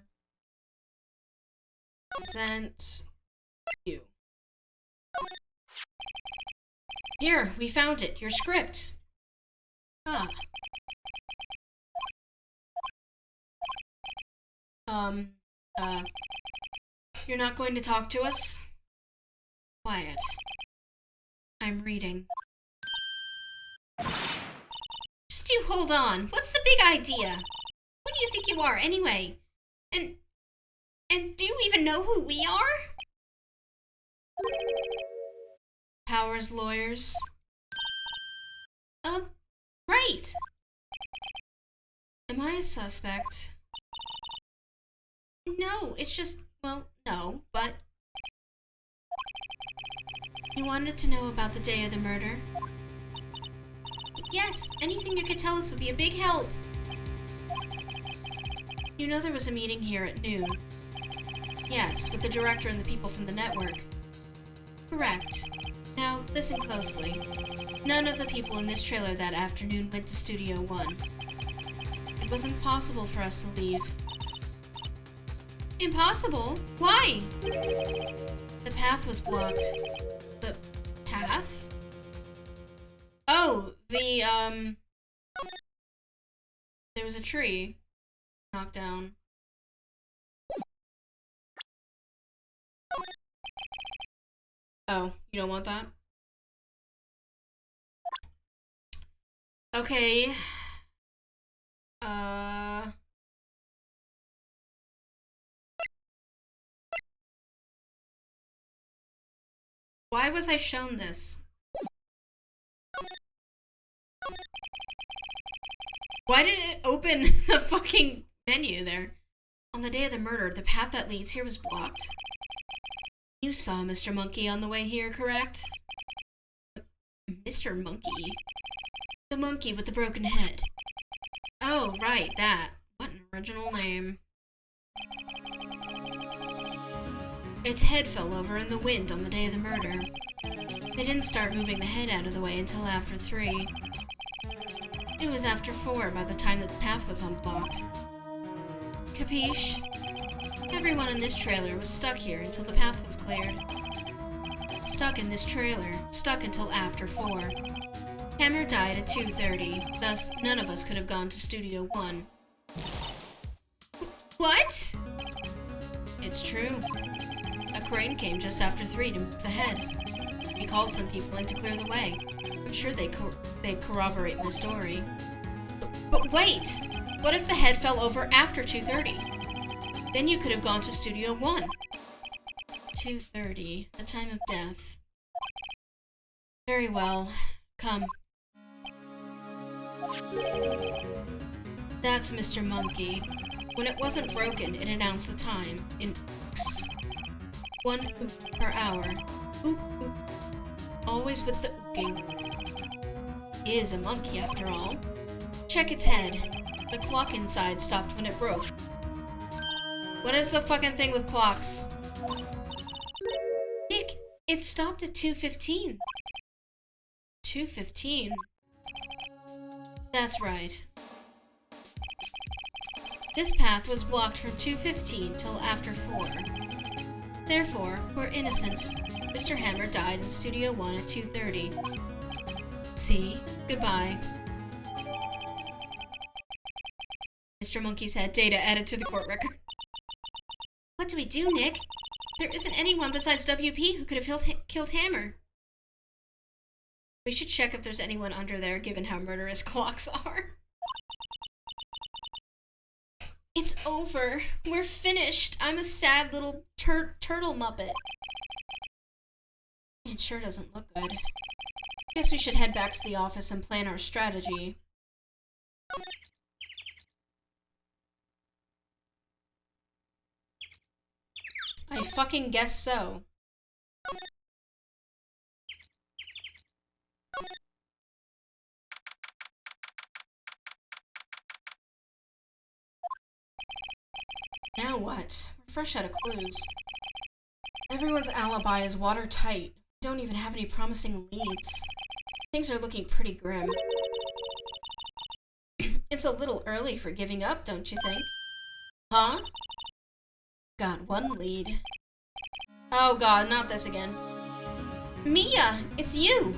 Present. You. Here, we found it. Your script. Ah. You're not going to talk to us? Quiet. I'm reading. Just you hold on. What's the big idea? Who do you think you are, anyway? And do you even know who we are? Powers lawyers. Right. Am I a suspect? No, it's just, well, no, but... You wanted to know about the day of the murder? Yes, anything you could tell us would be a big help. You know there was a meeting here at noon. Yes, with the director and the people from the network. Correct. Now, listen closely. None of the people in this trailer that afternoon went to Studio 1. It was impossible for us to leave. Impossible? Why? The path was blocked. The path? Oh, there was a tree. knocked down. Oh, you don't want that? Okay. Why was I shown this? Why did it open the fucking menu there? On the day of the murder, the path that leads here was blocked. You saw Mr. Monkey on the way here, correct? Mr. Monkey? The monkey with the broken head. Oh, right, that. What an original name. Its head fell over in the wind on the day of the murder. They didn't start moving the head out of the way until after 3. It was after 4 by the time that the path was unblocked. Capiche? Everyone in this trailer was stuck here until the path was cleared. Stuck in this trailer, stuck until after 4. Hammer died at 2:30, thus none of us could have gone to Studio 1. What? It's true. A crane came just after 3 to move the head. He called some people in to clear the way. I'm sure they'd corroborate my story. But wait! What if the head fell over after 2:30? Then you could have gone to Studio 1. 2:30, the time of death. Very well. Come. That's Mr. Monkey. When it wasn't broken, it announced the time in ooks. 1 ook per hour. Ook, ook. Always with the ooking. He is a monkey, after all. Check its head. The clock inside stopped when it broke. What is the fucking thing with clocks? Nick, it stopped at 2:15. 2:15? That's right. This path was blocked from 2:15 till after 4. Therefore, we're innocent. Mr. Hammer died in Studio 1 at 2:30. See? Goodbye. Mr. Monkey's head data added to the court record. What do we do, Nick? There isn't anyone besides WP who could have killed Hammer. We should check if there's anyone under there, given how murderous clocks are. It's over. We're finished. I'm a sad little turtle muppet. It sure doesn't look good. Guess we should head back to the office and plan our strategy. I fucking guess so. Now what? We're fresh out of clues. Everyone's alibi is watertight. We don't even have any promising leads. Things are looking pretty grim. It's a little early for giving up, don't you think? Huh? Got one lead. Oh god, not this again. Mia, it's you!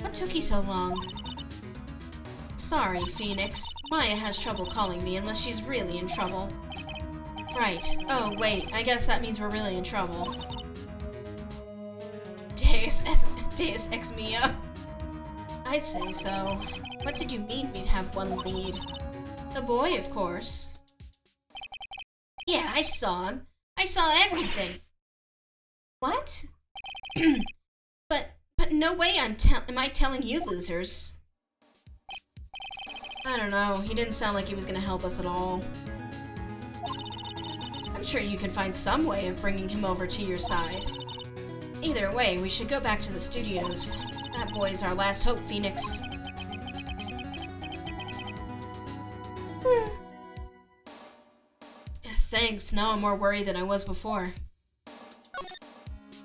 What took you so long? Sorry, Phoenix. Maya has trouble calling me unless she's really in trouble. Right. Oh, wait. I guess that means we're really in trouble. Deus Ex Mia. I'd say so. What did you mean we'd have one lead? The boy, of course. Yeah, I saw him. I saw everything. What? But no way am I telling you losers. I don't know. He didn't sound like he was gonna help us at all. I'm sure you can find some way of bringing him over to your side. Either way, we should go back to the studios. That boy's our last hope, Phoenix. Thanks. Now I'm more worried than I was before.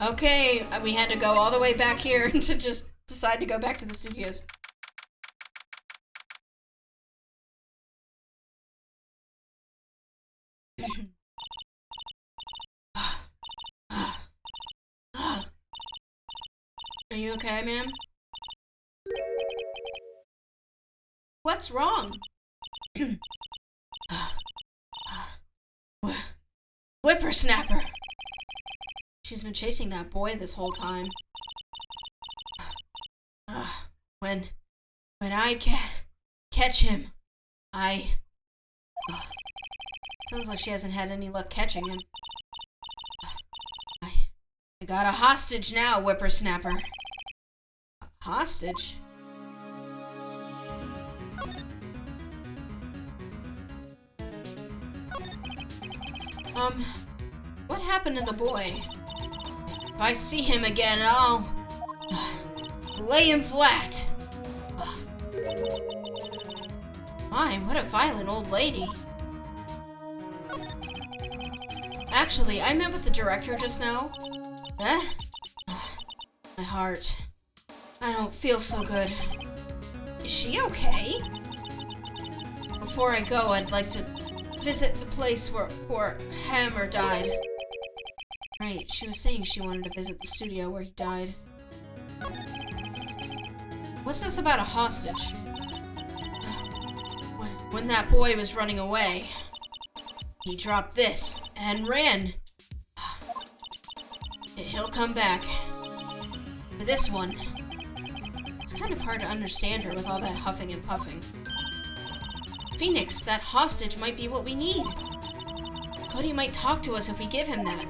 Okay, we had to go all the way back here to just decide to go back to the studios. Are you okay, ma'am? What's wrong? Whippersnapper! She's been chasing that boy this whole time. When I catch him, sounds like she hasn't had any luck catching him. I got a hostage now, Whippersnapper. A hostage? What happened to the boy? If I see him again, I'll lay him flat. My, what a violent old lady. Actually, I met with the director just now. Eh? My heart. I don't feel so good. Is she okay? Before I go, I'd like to visit the place where poor Hammer died. Right, she was saying she wanted to visit the studio where he died. What's this about a hostage? When that boy was running away, he dropped this and ran. He'll come back. For this one. It's kind of hard to understand her with all that huffing and puffing. Phoenix, that hostage might be what we need. Cody might talk to us if we give him that.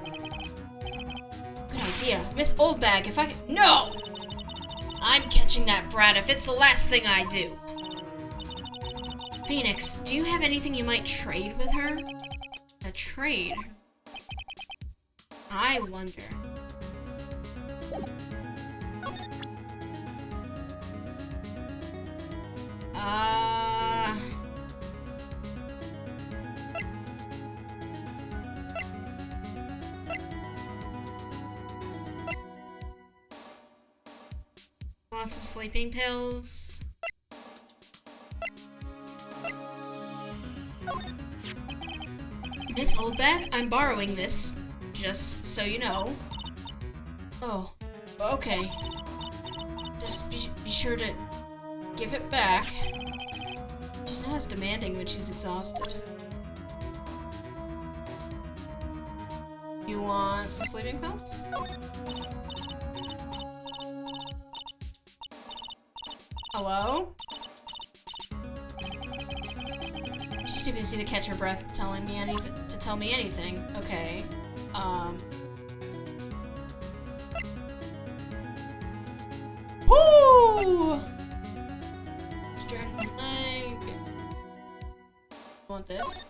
Good idea. Miss Oldbag, if I could— No! I'm catching that brat if it's the last thing I do. Phoenix, do you have anything you might trade with her? A trade? I wonder. Want some sleeping pills? Miss Oldbag, I'm borrowing this, just so you know. Oh, okay. Just be sure to give it back. She's not as demanding when she's exhausted. You want some sleeping pills? Hello? She's too busy to catch her breath telling me anything to tell me anything. Okay. Woo! Stretch my leg. Want this?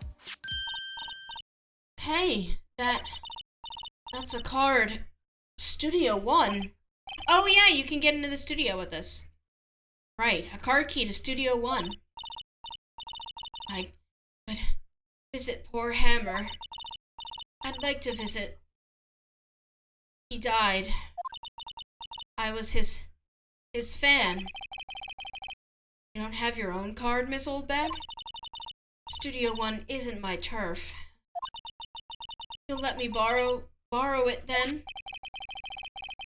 Hey, that's a card. Studio 1. Oh yeah, you can get into the studio with this. Right, a card key to Studio 1. I could visit poor Hammer. I'd like to visit. He died. I was his fan. You don't have your own card, Miss Oldbag? Studio 1 isn't my turf. You'll let me borrow it then?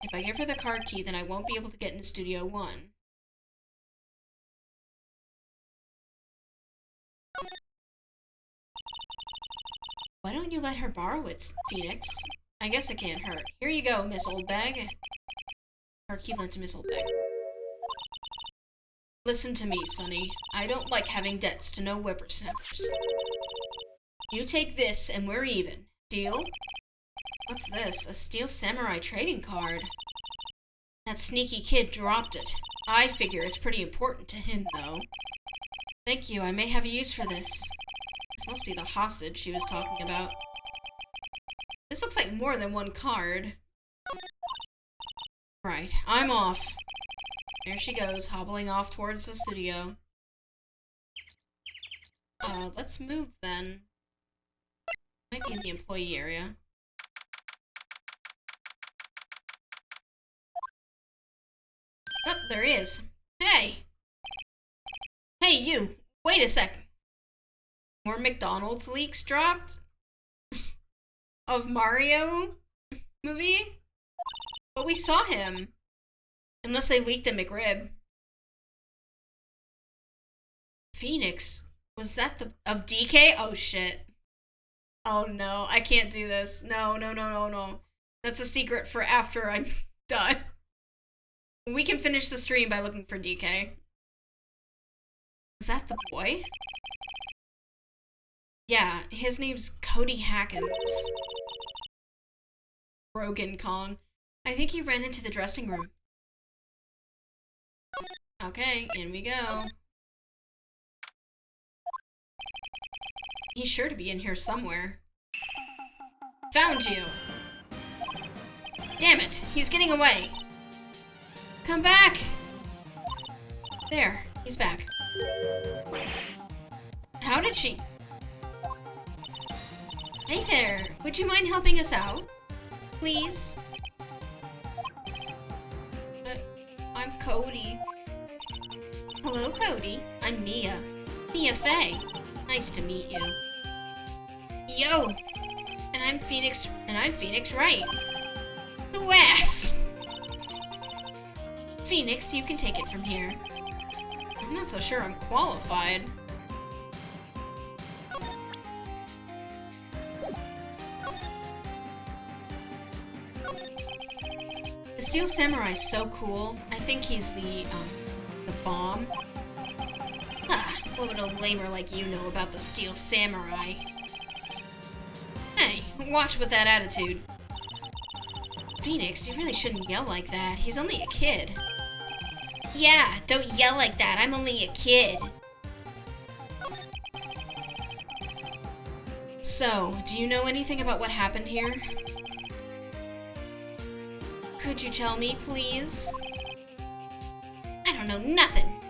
If I give her the card key, then I won't be able to get into Studio 1. Why don't you let her borrow it, Phoenix? I guess it can't hurt. Here you go, Miss Oldbag. Card key lent to Miss Oldbag. Listen to me, Sonny. I don't like having debts to no whippersnappers. You take this and we're even. Deal? What's this? A Steel Samurai trading card. That sneaky kid dropped it. I figure it's pretty important to him, though. Thank you, I may have a use for this. This must be the hostage she was talking about. This looks like more than one card. Right, I'm off. There she goes, hobbling off towards the studio. Let's move then. Might be in the employee area. Oh, there he is. Hey! Hey, you! Wait a sec! More McDonald's leaks dropped? Of Mario movie? But we saw him. Unless they leaked the McRib. Phoenix, Was that the of DK? Oh shit. Oh no, I can't do this. No, no, no, no, no. That's a secret for after I'm done. We can finish the stream by looking for DK. Is that the boy? Yeah, his name's Cody Hackins. Brogan Kong. I think he ran into the dressing room. Okay, in we go. He's sure to be in here somewhere. Found you! Damn it, he's getting away. Come back! There, he's back. How did she... Hey there, would you mind helping us out? Please? I'm Cody. Hello, Cody. I'm Mia. Mia Faye. Nice to meet you. Yo! And I'm Phoenix Wright. Who asked? Phoenix, you can take it from here. I'm not so sure I'm qualified. The Steel Samurai's so cool. I think he's the bomb. Ah, what would a lamer like you know about the Steel Samurai? Hey, watch with that attitude. Phoenix, you really shouldn't yell like that. He's only a kid. Yeah, don't yell like that. I'm only a kid. So, do you know anything about what happened here? Could you tell me, please? I don't know nothing.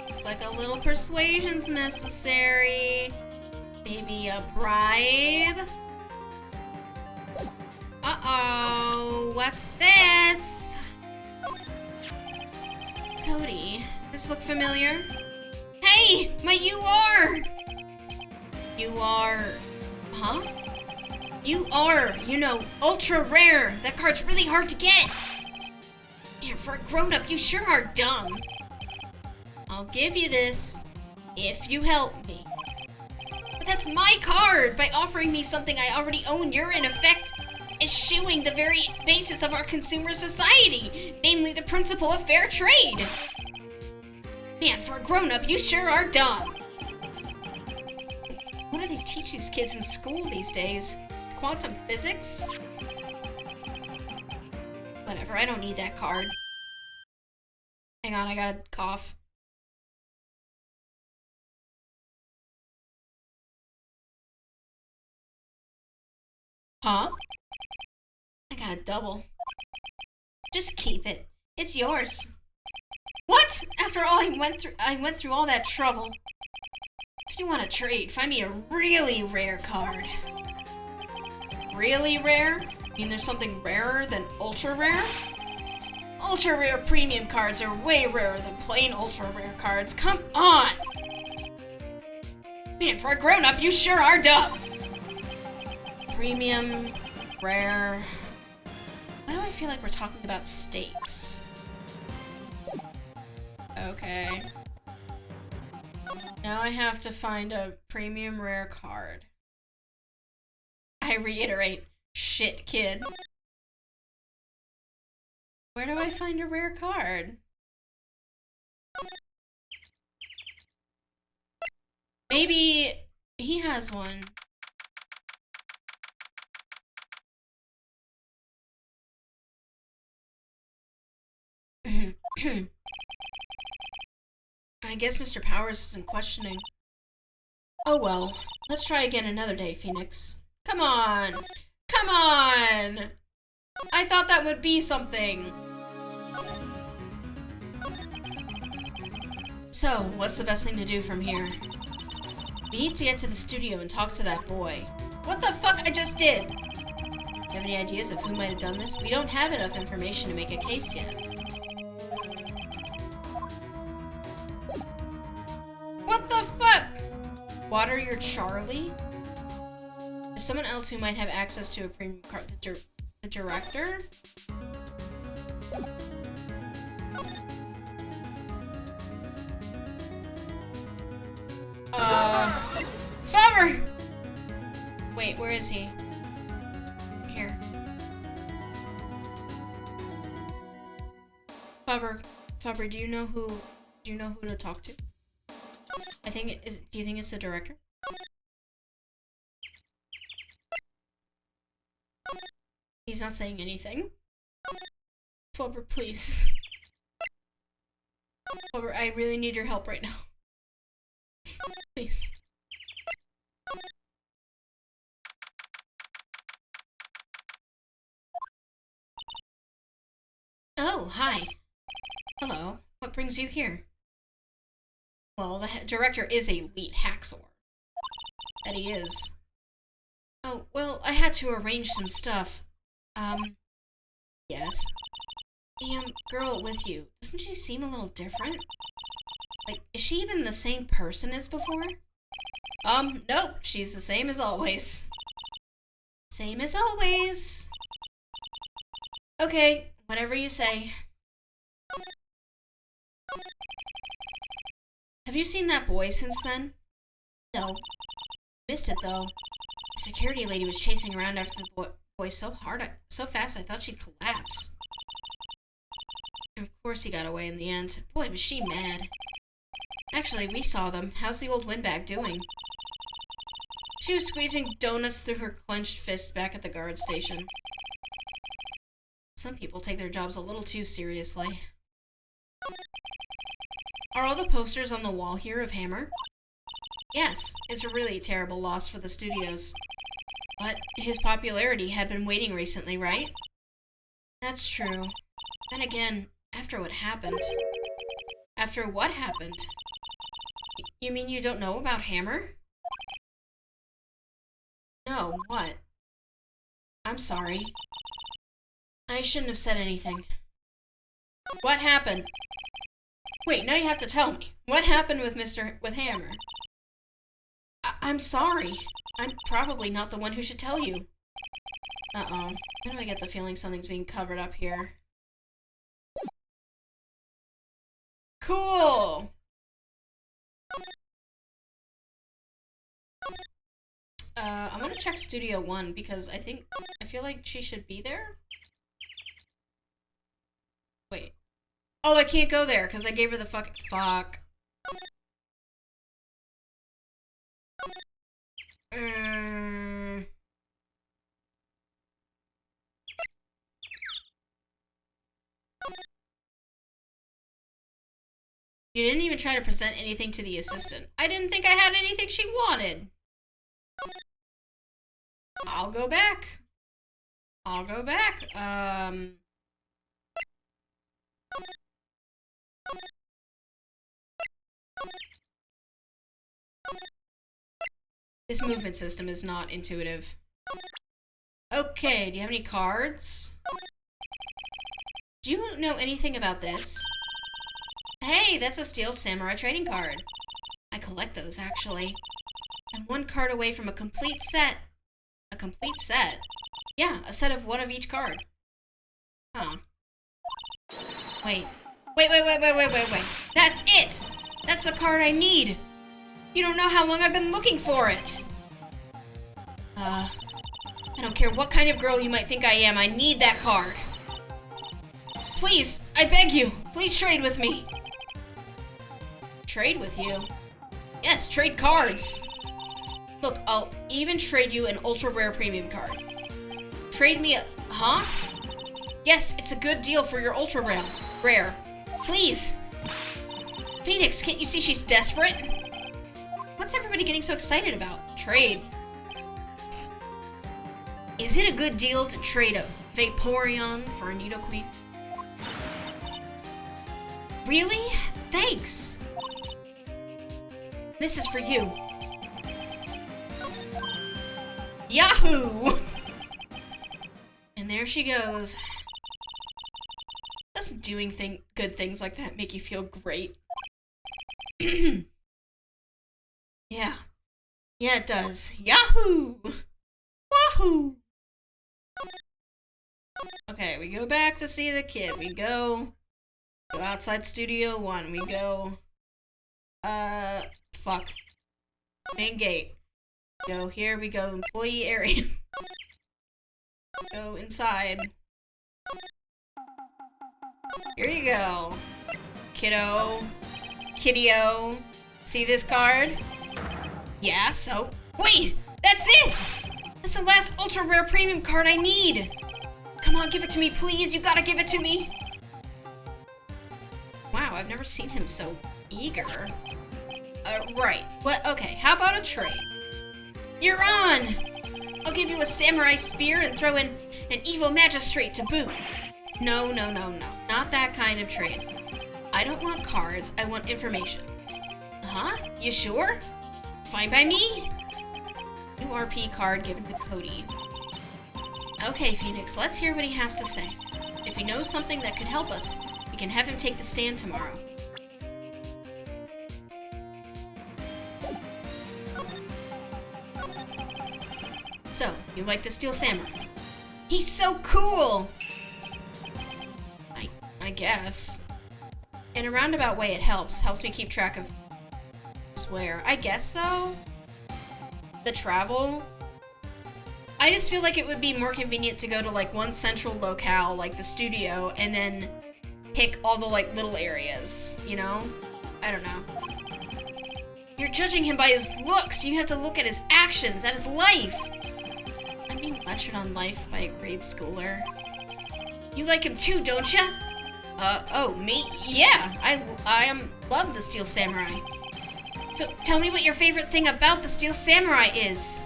It's like a little persuasion's necessary. Maybe a bribe? Uh-oh, what's this? Cody, this look familiar? Hey, my UR! UR, huh? You are, you know, ultra rare. That card's really hard to get. Man, for a grown-up, you sure are dumb. I'll give you this, if you help me. But that's my card! By offering me something I already own, you're in effect eschewing the very basis of our consumer society, namely the principle of fair trade. Man, for a grown-up, you sure are dumb. What do they teach these kids in school these days? Quantum physics? Whatever, I don't need that card. Hang on, I gotta cough. Huh? I got a double. Just keep it. It's yours. What? After all I went through all that trouble. If you want to trade, find me a really rare card. Really rare? You mean there's something rarer than ultra rare? Ultra rare premium cards are way rarer than plain ultra rare cards. Come on! Man, for a grown-up, you sure are dumb! Premium, rare... Why do I feel like we're talking about steaks? Okay. Now I have to find a premium rare card. I reiterate, shit kid. Where do I find a rare card? Maybe he has one. I guess Mr. Powers isn't questioning. Oh well, let's try again another day, Phoenix. Come on! Come on! I thought that would be something. So, what's the best thing to do from here? We need to get to the studio and talk to that boy. What the fuck I just did? Do you have any ideas of who might have done this? We don't have enough information to make a case yet. What the fuck? Water your Charlie? There's someone else who might have access to a premium card. The director? Wait, where is he? Here. Faber, do you know who to talk to? Do you think it's the director? He's not saying anything. Faber, please. Faber, I really need your help right now. Please. Oh, hi. Hello. What brings you here? Well, the director is a elite hacksaw. That he is. Oh, well, I had to arrange some stuff. Yes? The, girl with you, doesn't she seem a little different? Like, is she even the same person as before? Nope, she's the same as always. Same as always. Okay, whatever you say. Have you seen that boy since then? No. Missed it, though. The security lady was chasing around after the boy so fast I thought she'd collapse. And of course he got away in the end. Boy, was she mad. Actually, we saw them. How's the old windbag doing? She was squeezing donuts through her clenched fists back at the guard station. Some people take their jobs a little too seriously. Are all the posters on the wall here of Hammer? Yes, it's a really terrible loss for the studios. But his popularity had been waning recently, right? That's true. Then again, after what happened... After what happened? You mean you don't know about Hammer? No, what? I'm sorry. I shouldn't have said anything. What happened? Wait, now you have to tell me. What happened with Hammer? I'm sorry. I'm probably not the one who should tell you. Uh-oh. Why do I get the feeling something's being covered up here? Cool! I'm gonna check Studio 1 because I feel like she should be there? Wait. Oh, I can't go there because I gave her the fuck. You didn't even try to present anything to the assistant. I didn't think I had anything she wanted. I'll go back. This movement system is not intuitive. Okay, do you have any cards? Do you know anything about this? Hey, that's a Steel Samurai trading card. I collect those, actually. I'm one card away from a complete set. A complete set? Yeah, a set of one of each card. Huh. Wait. That's it! That's the card I need! You don't know how long I've been looking for it! I don't care what kind of girl you might think I am, I need that card. Please, I beg you, please trade with me. Trade with you? Yes, trade cards. Look, I'll even trade you an ultra rare premium card. Trade me a... Huh? Yes, it's a good deal for your ultra rare. Please. Phoenix, can't you see she's desperate? What's everybody getting so excited about? Trade. Is it a good deal to trade a Vaporeon for a Nidoqueen? Really? Thanks. This is for you. Yahoo! And there she goes. Doesn't doing good things like that make you feel great? Yeah. Yeah, it does. Yahoo! Wahoo! Okay, we go back to see the kid. We go outside Studio 1. We go... Fuck. Main gate. Go here, we go employee area. Go inside. Here you go. Kiddo. Kiddio. See this card? Yeah, so... Wait! That's it! That's the last ultra rare premium card I need! Come on, give it to me, please! You gotta give it to me! Wow, I've never seen him so eager. Right. What? Okay, how about a trade? You're on! I'll give you a samurai spear and throw in an evil magistrate to boot. No. Not that kind of trade. I don't want cards, I want information. Huh? You sure? Fine by me? New RP card given to Cody. Okay, Phoenix, let's hear what he has to say. If he knows something that could help us, we can have him take the stand tomorrow. So, you like the Steel Samurai? He's so cool! I guess. In a roundabout way, it helps. Helps me keep track of where. I guess so? The travel? I just feel like it would be more convenient to go to, like, one central locale, like the studio, and then pick all the, like, little areas, you know? I don't know. You're judging him by his looks. You have to look at his actions, at his life. I'm being lectured on life by a grade schooler. You like him too, don't ya? Oh, me? Yeah, I love the Steel Samurai. So, tell me what your favorite thing about the Steel Samurai is.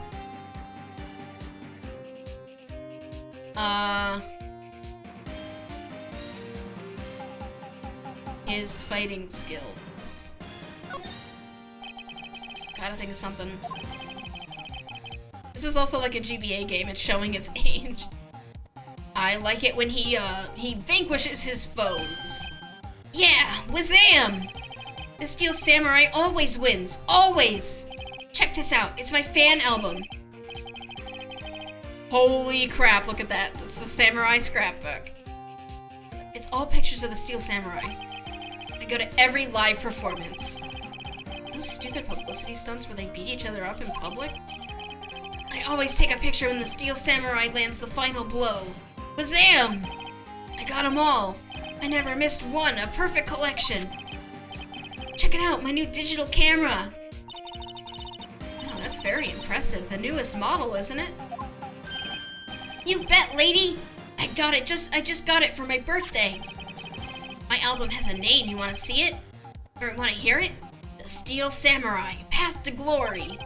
His fighting skills. Gotta think of something. This is also like a GBA game, it's showing its age. I like it when he vanquishes his foes. Yeah, wazam! The Steel Samurai always wins, always! Check this out, it's my fan album. Holy crap, look at that. It's the Samurai scrapbook. It's all pictures of the Steel Samurai. I go to every live performance. Those stupid publicity stunts where they beat each other up in public? I always take a picture when the Steel Samurai lands the final blow. Wazam! I got them all. I never missed one, a perfect collection. Check it out, my new digital camera. Oh, that's very impressive. The newest model, isn't it? You bet, lady! I just got it for my birthday. My album has a name, you wanna see it? Or wanna hear it? The Steel Samurai, Path to Glory.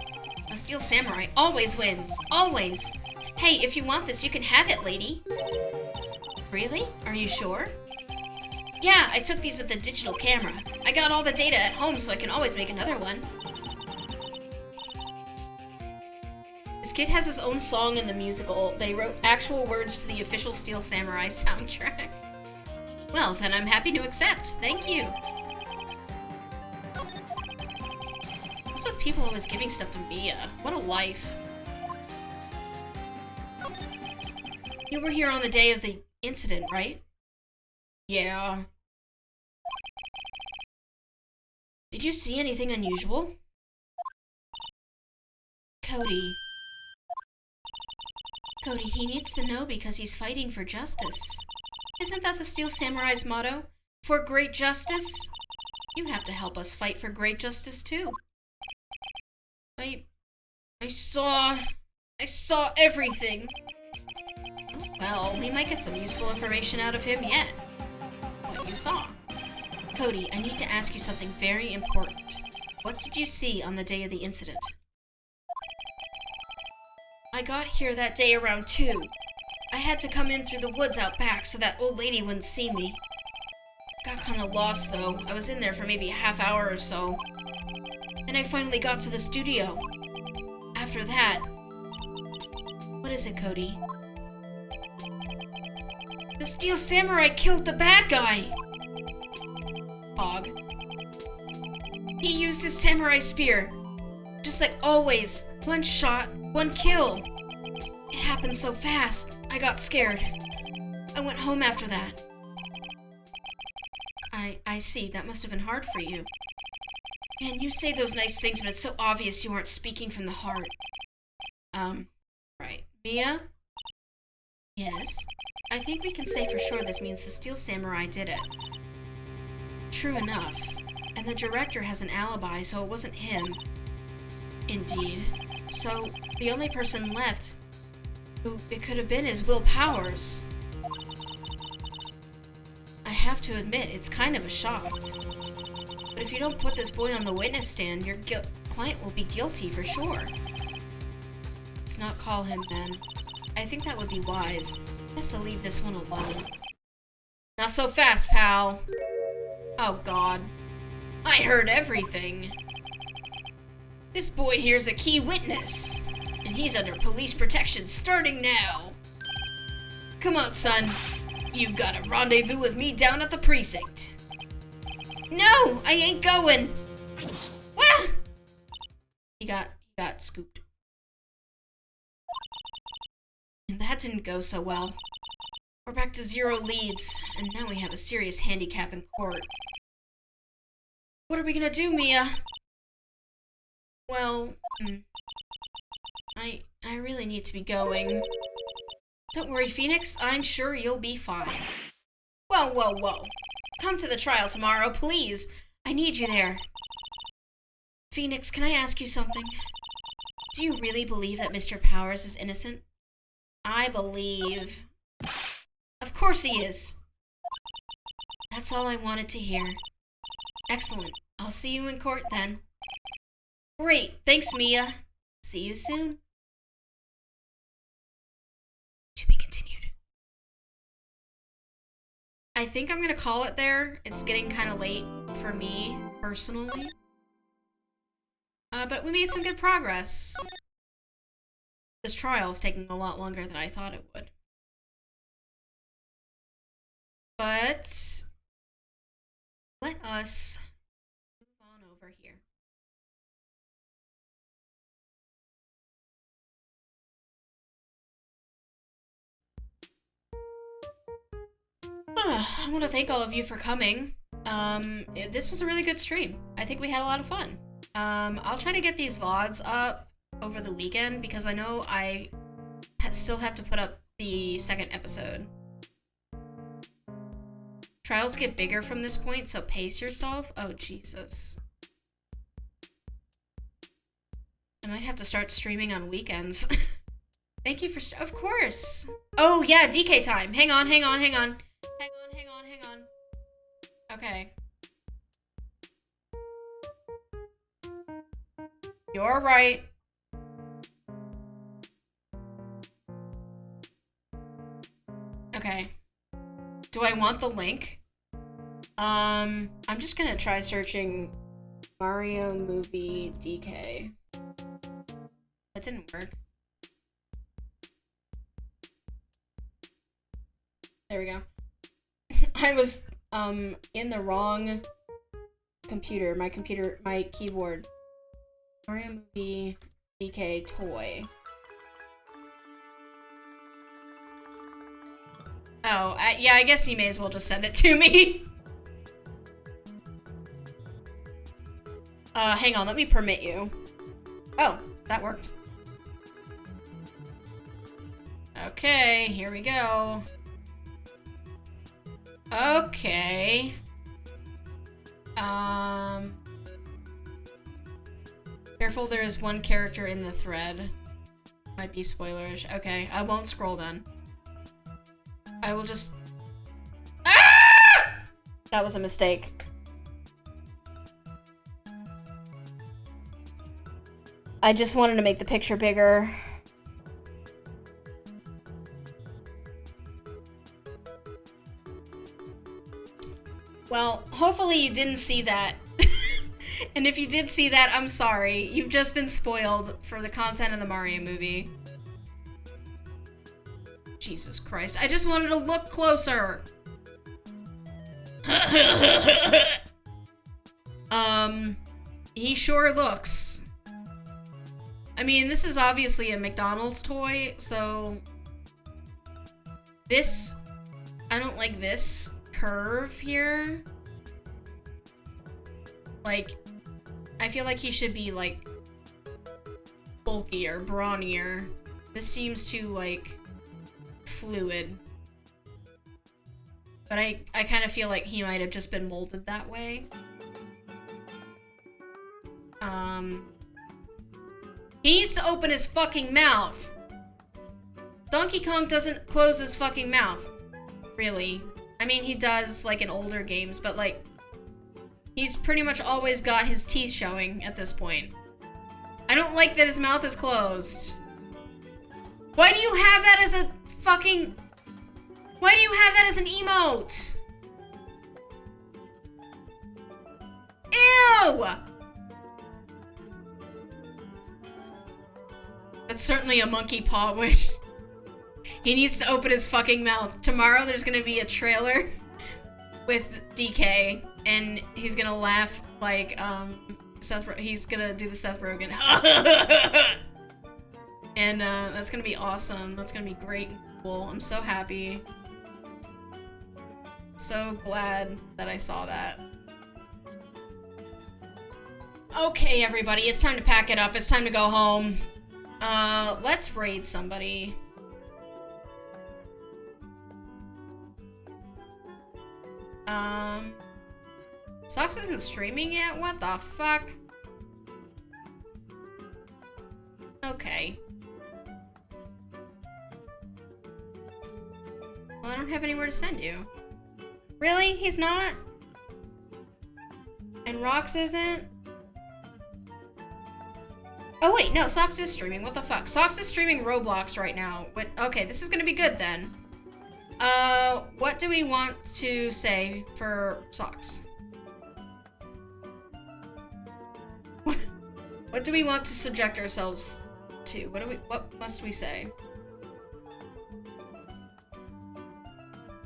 The Steel Samurai always wins, always. Hey, if you want this, you can have it, lady. Really? Are you sure? Yeah, I took these with the digital camera. I got all the data at home, so I can always make another one. This kid has his own song in the musical. They wrote actual words to the official Steel Samurai soundtrack. Well, then I'm happy to accept. Thank you. What's with people always giving stuff to Mia? What a life. You were here on the day of the incident, right? Yeah. Did you see anything unusual? Cody. Cody, he needs to know because he's fighting for justice. Isn't that the Steel Samurai's motto? For great justice? You have to help us fight for great justice too. I saw everything. Well, we might get some useful information out of him yet. What you saw. Cody, I need to ask you something very important. What did you see on the day of the incident? I got here that day around 2. I had to come in through the woods out back so that old lady wouldn't see me. Got kinda lost though. I was in there for maybe a half hour or so. Then I finally got to the studio. After that... What is it, Cody? The Steel Samurai killed the bad guy! Hog. He used his samurai spear. Just like always. One shot, one kill. It happened so fast, I got scared. I went home after that. I see. That must have been hard for you. Man, you say those nice things, but it's so obvious you aren't speaking from the heart. Right. Mia? Yes? I think we can say for sure this means the Steel Samurai did it. True enough. And the director has an alibi, so it wasn't him. Indeed. So, the only person left who it could have been is Will Powers. I have to admit, it's kind of a shock. But if you don't put this boy on the witness stand, your client will be guilty for sure. Let's not call him then. I think that would be wise. Just to leave this one alone. Not so fast, pal. Oh god. I heard everything. This boy here's a key witness. And he's under police protection starting now. Come on, son. You've got a rendezvous with me down at the precinct. No, I ain't going. Ah! He got scooped. And that didn't go so well. We're back to 0 leads, and now we have a serious handicap in court. What are we gonna do, Mia? Well, I really need to be going. Don't worry, Phoenix. I'm sure you'll be fine. Whoa, whoa, whoa. Come to the trial tomorrow, please. I need you there. Phoenix, can I ask you something? Do you really believe that Mr. Powers is innocent? I believe... Of course he is. That's all I wanted to hear. Excellent. I'll see you in court then. Great. Thanks, Mia. See you soon. To be continued. I think I'm gonna call it there. It's getting kind of late for me, personally. But we made some good progress. This trial is taking a lot longer than I thought it would. But let us move on over here. I want to thank all of you for coming. This was a really good stream. I think we had a lot of fun. I'll try to get these VODs up over the weekend because I know I still have to put up the second episode. Trials get bigger from this point, so pace yourself. Oh, Jesus. I might have to start streaming on weekends. Thank you for... Of course. Oh, yeah, DK time. Hang on. Hang on. Okay. You're right. Okay. Do I want the link? I'm just gonna try searching Mario movie DK. That didn't work. There we go. I was, in the wrong computer. My keyboard. Mario movie DK toy. Oh, yeah, I guess you may as well just send it to me. Hang on, let me permit you. Oh, that worked. Okay, here we go. Okay. Careful, there is one character in the thread. Might be spoilerish. Okay, I won't scroll then. I will just... Ah! That was a mistake. I just wanted to make the picture bigger. Well, hopefully you didn't see that. And if you did see that, I'm sorry. You've just been spoiled for the content of the Mario movie. Jesus Christ. I just wanted to look closer. He sure looks. I mean, this is obviously a McDonald's toy, so... This... I don't like this curve here. Like, I feel like he should be, like, bulkier, brawnier. This seems too, like, fluid. But I kind of feel like he might have just been molded that way. He needs to open his fucking mouth. Donkey Kong doesn't close his fucking mouth. Really. I mean, he does, like, in older games, but, like, he's pretty much always got his teeth showing at this point. I don't like that his mouth is closed. Why do you have that as a fucking... Why do you have that as an emote? Ew! That's certainly a monkey paw wish. He needs to open his fucking mouth. Tomorrow there's gonna be a trailer with DK, and he's gonna laugh like, he's gonna do the Seth Rogen. And, that's gonna be awesome. That's gonna be great and cool. I'm so happy. So glad that I saw that. Okay, everybody, it's time to pack it up. It's time to go home. Let's raid somebody. Socks isn't streaming yet? What the fuck? Okay. Well, I don't have anywhere to send you. Really? He's not? And Rox isn't? Oh wait, no, Socks is streaming. What the fuck? Socks is streaming Roblox right now. But okay, this is gonna be good then. What do we want to say for Socks? What do we want to subject ourselves to? What must we say?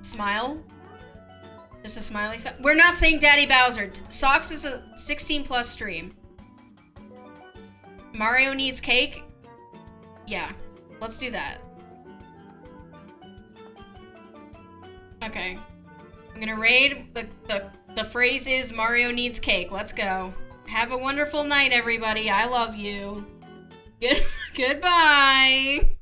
Smile? Just a smiley face? We're not saying Daddy Bowser. Socks is a 16+ stream. Mario needs cake? Yeah, let's do that. Okay. I'm gonna raid. The phrase is Mario needs cake. Let's go. Have a wonderful night, everybody. I love you. Goodbye.